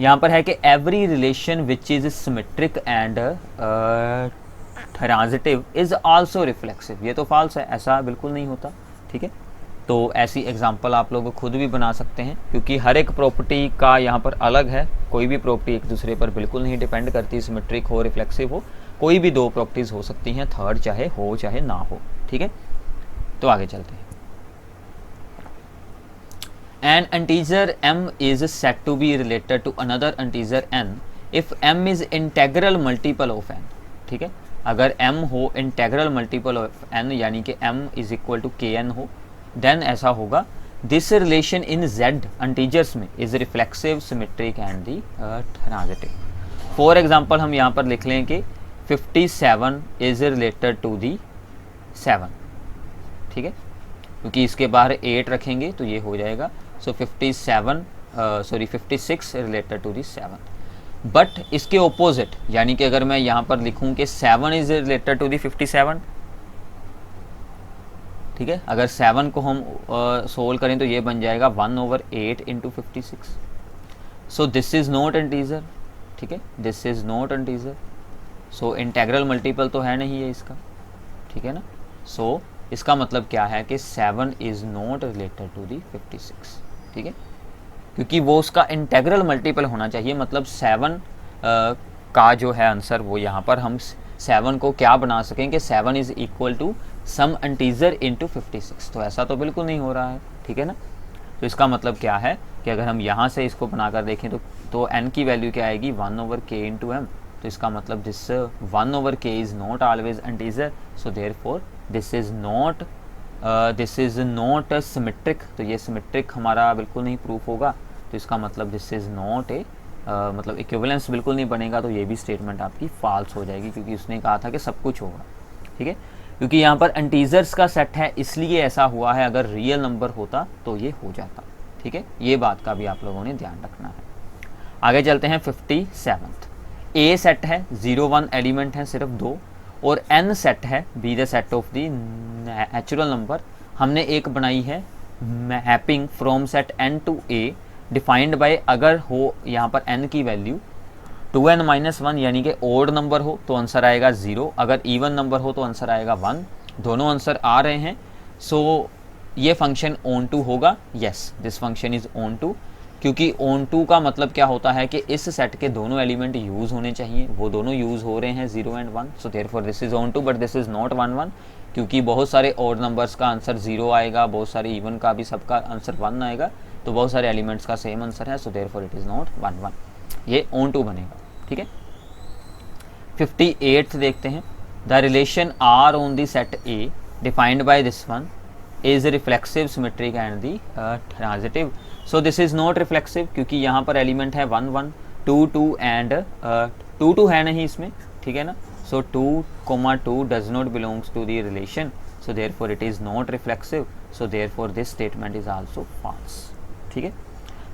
यहाँ पर है कि every relation which is symmetric and transitive is also reflexive, ये तो फॉल्स है, ऐसा बिल्कुल नहीं होता। ठीक है, तो ऐसी एग्जांपल आप लोग खुद भी बना सकते हैं, क्योंकि हर एक प्रॉपर्टी का यहाँ पर अलग है, कोई भी प्रॉपर्टी एक दूसरे पर बिल्कुल नहीं डिपेंड करती, सिमेट्रिक हो रिफ्लेक्सिव हो, कोई भी 2 प्रॉपर्टीज़ हो सकती हैं, थर्ड चाहे हो चाहे ना हो। ठीक है, तो आगे चलते हैं। An integer m is said to be related to another integer n if m is integral multiple of n। ठीक है, अगर m हो इंटेग्रल मल्टीपल ऑफ n, यानी कि m is equal to kn हो, देन ऐसा होगा this relation in z integers में is reflexive, symmetric and the transitive. For example हम यहाँ पर लिख लें कि 57 इज रिलेटेड टू दी 7। ठीक है, क्योंकि इसके बाहर 8 रखेंगे तो ये हो जाएगा, सो 56 रिलेटेड टू दी 7। बट इसके ओपोजिट, यानी कि अगर मैं यहाँ पर लिखूँ कि 7 इज रिलेटेड टू दी 57, ठीक है, अगर 7 को हम सोल्व करें तो ये बन जाएगा 1/8 into 56। So this is not integer. ठीक है, this is not integer, so integral multiple तो है नहीं है इसका। ठीक है ना, सो इसका मतलब क्या है कि 7 is not related to the 56। ठीक है, क्योंकि वो उसका इंटेग्रल मल्टीपल होना चाहिए, मतलब 7 का जो है आंसर वो यहाँ पर हम 7 को क्या बना सकें कि 7 is equal to some integer into 56, तो ऐसा तो बिल्कुल नहीं हो रहा है। ठीक है ना, तो इसका मतलब क्या है कि अगर हम यहाँ से इसको बनाकर देखें तो n की वैल्यू क्या आएगी, 1/k इंटू m। तो इसका मतलब this 1/k is not always integer, so therefore this is not symmetric. तो ये सिमेट्रिक हमारा बिल्कुल नहीं प्रूफ होगा, तो इसका मतलब दिस इज़ नॉट ए मतलब इक्विवेलेंस बिल्कुल नहीं बनेगा, तो ये भी स्टेटमेंट आपकी फॉल्स हो जाएगी, क्योंकि उसने कहा था कि सब कुछ होगा। ठीक है, क्योंकि यहाँ पर इंटीजर्स का सेट है इसलिए ऐसा हुआ है, अगर रियल नंबर होता तो ये हो जाता। ठीक है, ये बात का भी आप लोगों ने ध्यान रखना है। आगे चलते हैं 57th। ए सेट है, 0, 1 एलिमेंट हैं सिर्फ 2, और n सेट है, be the set of the natural number. हमने एक बनाई है mapping from set n to a defined by, अगर हो यहाँ पर n की वैल्यू 2n-1 यानी कि ओड नंबर हो तो आंसर आएगा 0, अगर इवन नंबर हो तो आंसर आएगा 1। दोनों आंसर आ रहे हैं, सो ये फंक्शन ऑन टू होगा। Yes, this function is onto, क्योंकि ऑन टू का मतलब क्या होता है कि इस सेट के दोनों एलिमेंट यूज़ होने चाहिए, वो दोनों यूज़ हो रहे हैं 0 and 1, so therefore this is onto, but this is not 1, क्योंकि बहुत सारे ऑड नंबर्स का आंसर 0 आएगा, बहुत सारे इवन का भी सबका आंसर 1 आएगा, तो बहुत सारे एलिमेंट्स का सेम आंसर है, so therefore it is not 1, ये ऑन टू बनेगा। ठीक है, 58th देखते हैं। The relation are on the set A defined by this one is reflexive, symmetric and the transitive. So this is not reflexive, क्योंकि यहाँ पर एलिमेंट है 1, 1, 2, 2 एंड 2 है नहीं इसमें। ठीक है ना, so 2, 2 does not belongs to the relation, so therefore it is not reflexive, so therefore this statement is also false. ठीक है,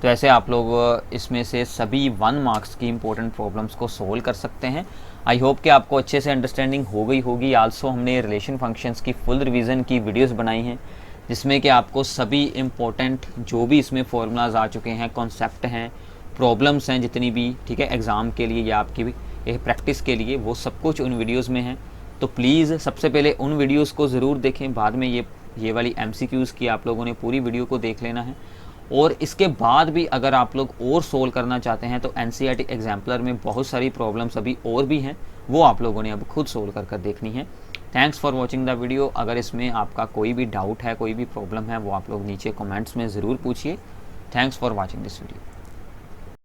तो ऐसे आप लोग इसमें से सभी 1 मार्क्स की इंपॉर्टेंट प्रॉब्लम्स को सोल्व कर सकते हैं। आई होप कि आपको अच्छे से अंडरस्टैंडिंग हो गई होगी। आल्सो हमने रिलेशन फंक्शंस की फुल रिवीजन की वीडियोस बनाई हैं, जिसमें कि आपको सभी इम्पोर्टेंट जो भी इसमें फॉर्मूलाज आ चुके हैं, कॉन्सेप्ट हैं, प्रॉब्लम्स हैं जितनी भी, ठीक है, एग्ज़ाम के लिए या आपकी भी एक प्रैक्टिस के लिए, वो सब कुछ उन वीडियोज़ में है। तो प्लीज़ सबसे पहले उन वीडियोज़ को ज़रूर देखें, बाद में ये वाली MCQs की आप लोगों ने पूरी वीडियो को देख लेना है। और इसके बाद भी अगर आप लोग और सोल्व करना चाहते हैं तो NCERT एग्जाम्पलर में बहुत सारी प्रॉब्लम्स अभी और भी हैं, वो आप लोगों ने अब खुद सोल्व कर देखनी है। Thanks for watching the video. अगर इसमें आपका कोई भी डाउट है, कोई भी प्रॉब्लम है, वो आप लोग नीचे कमेंट्स में ज़रूर पूछिए। Thanks for watching this video.